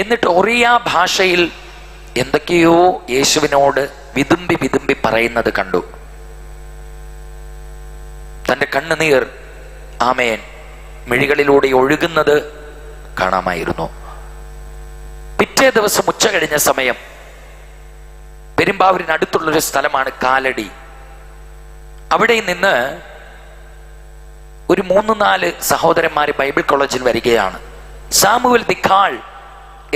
എന്നിട്ട് ഒറിയ ഭാഷയിൽ എന്തൊക്കെയോ യേശുവിനോട് വിതുമ്പി വിതുമ്പി പറയുന്നത് കണ്ടു. തൻ്റെ കണ്ണുനീർ മിഴികളിലൂടെ ഒഴുകുന്നത് കാണാമായിരുന്നു. പിറ്റേ ദിവസം ഉച്ച കഴിഞ്ഞ സമയം പെരുമ്പാവൂരിനടുത്തുള്ളൊരു സ്ഥലമാണ് കാലടി. അവിടെ നിന്ന് ഒരു 3-4 സഹോദരന്മാര് ബൈബിൾ കോളേജിൽ വരികയാണ്. സാമുവൽ ദിഖാൾ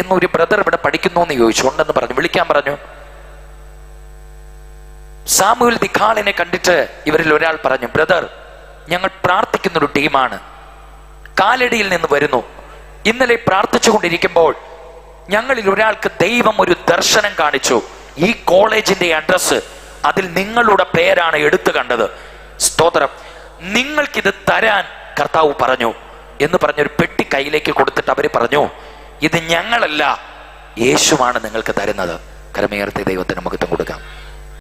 എന്നൊരു ബ്രദർ ഇവിടെ പഠിക്കുന്നു എന്ന് ചോദിച്ചു. ഉണ്ടെന്ന് പറഞ്ഞു, വിളിക്കാൻ പറഞ്ഞു. സാമുവൽ ദിഖാളിനെ കണ്ടിട്ട് ഇവരിൽ ഒരാൾ പറഞ്ഞു, ബ്രദർ, ഞങ്ങൾ പ്രാർത്ഥിക്കുന്നൊരു ടീമാണ്, കാലടിയിൽ നിന്ന് വരുന്നു. ഇന്നലെ പ്രാർത്ഥിച്ചു കൊണ്ടിരിക്കുമ്പോൾ ഞങ്ങളിൽ ഒരാൾക്ക് ദൈവം ഒരു ദർശനം കാണിച്ചു. ഈ കോളേജിന്റെ അഡ്രസ്സ്, അതിൽ നിങ്ങളുടെ പേരാണ് എടുത്തു കണ്ടത്. സ്തോത്രം, നിങ്ങൾക്കിത് തരാൻ കർത്താവ് പറഞ്ഞു എന്ന് പറഞ്ഞൊരു പെട്ടി കയ്യിലേക്ക് കൊടുത്തിട്ട് അവര് പറഞ്ഞു, ഇത് ഞങ്ങളല്ല, യേശുവാണ് നിങ്ങൾക്ക് തരുന്നത്. കരമേർത്തി ദൈവത്തിന് മഹത്വം കൊടുക്കാം.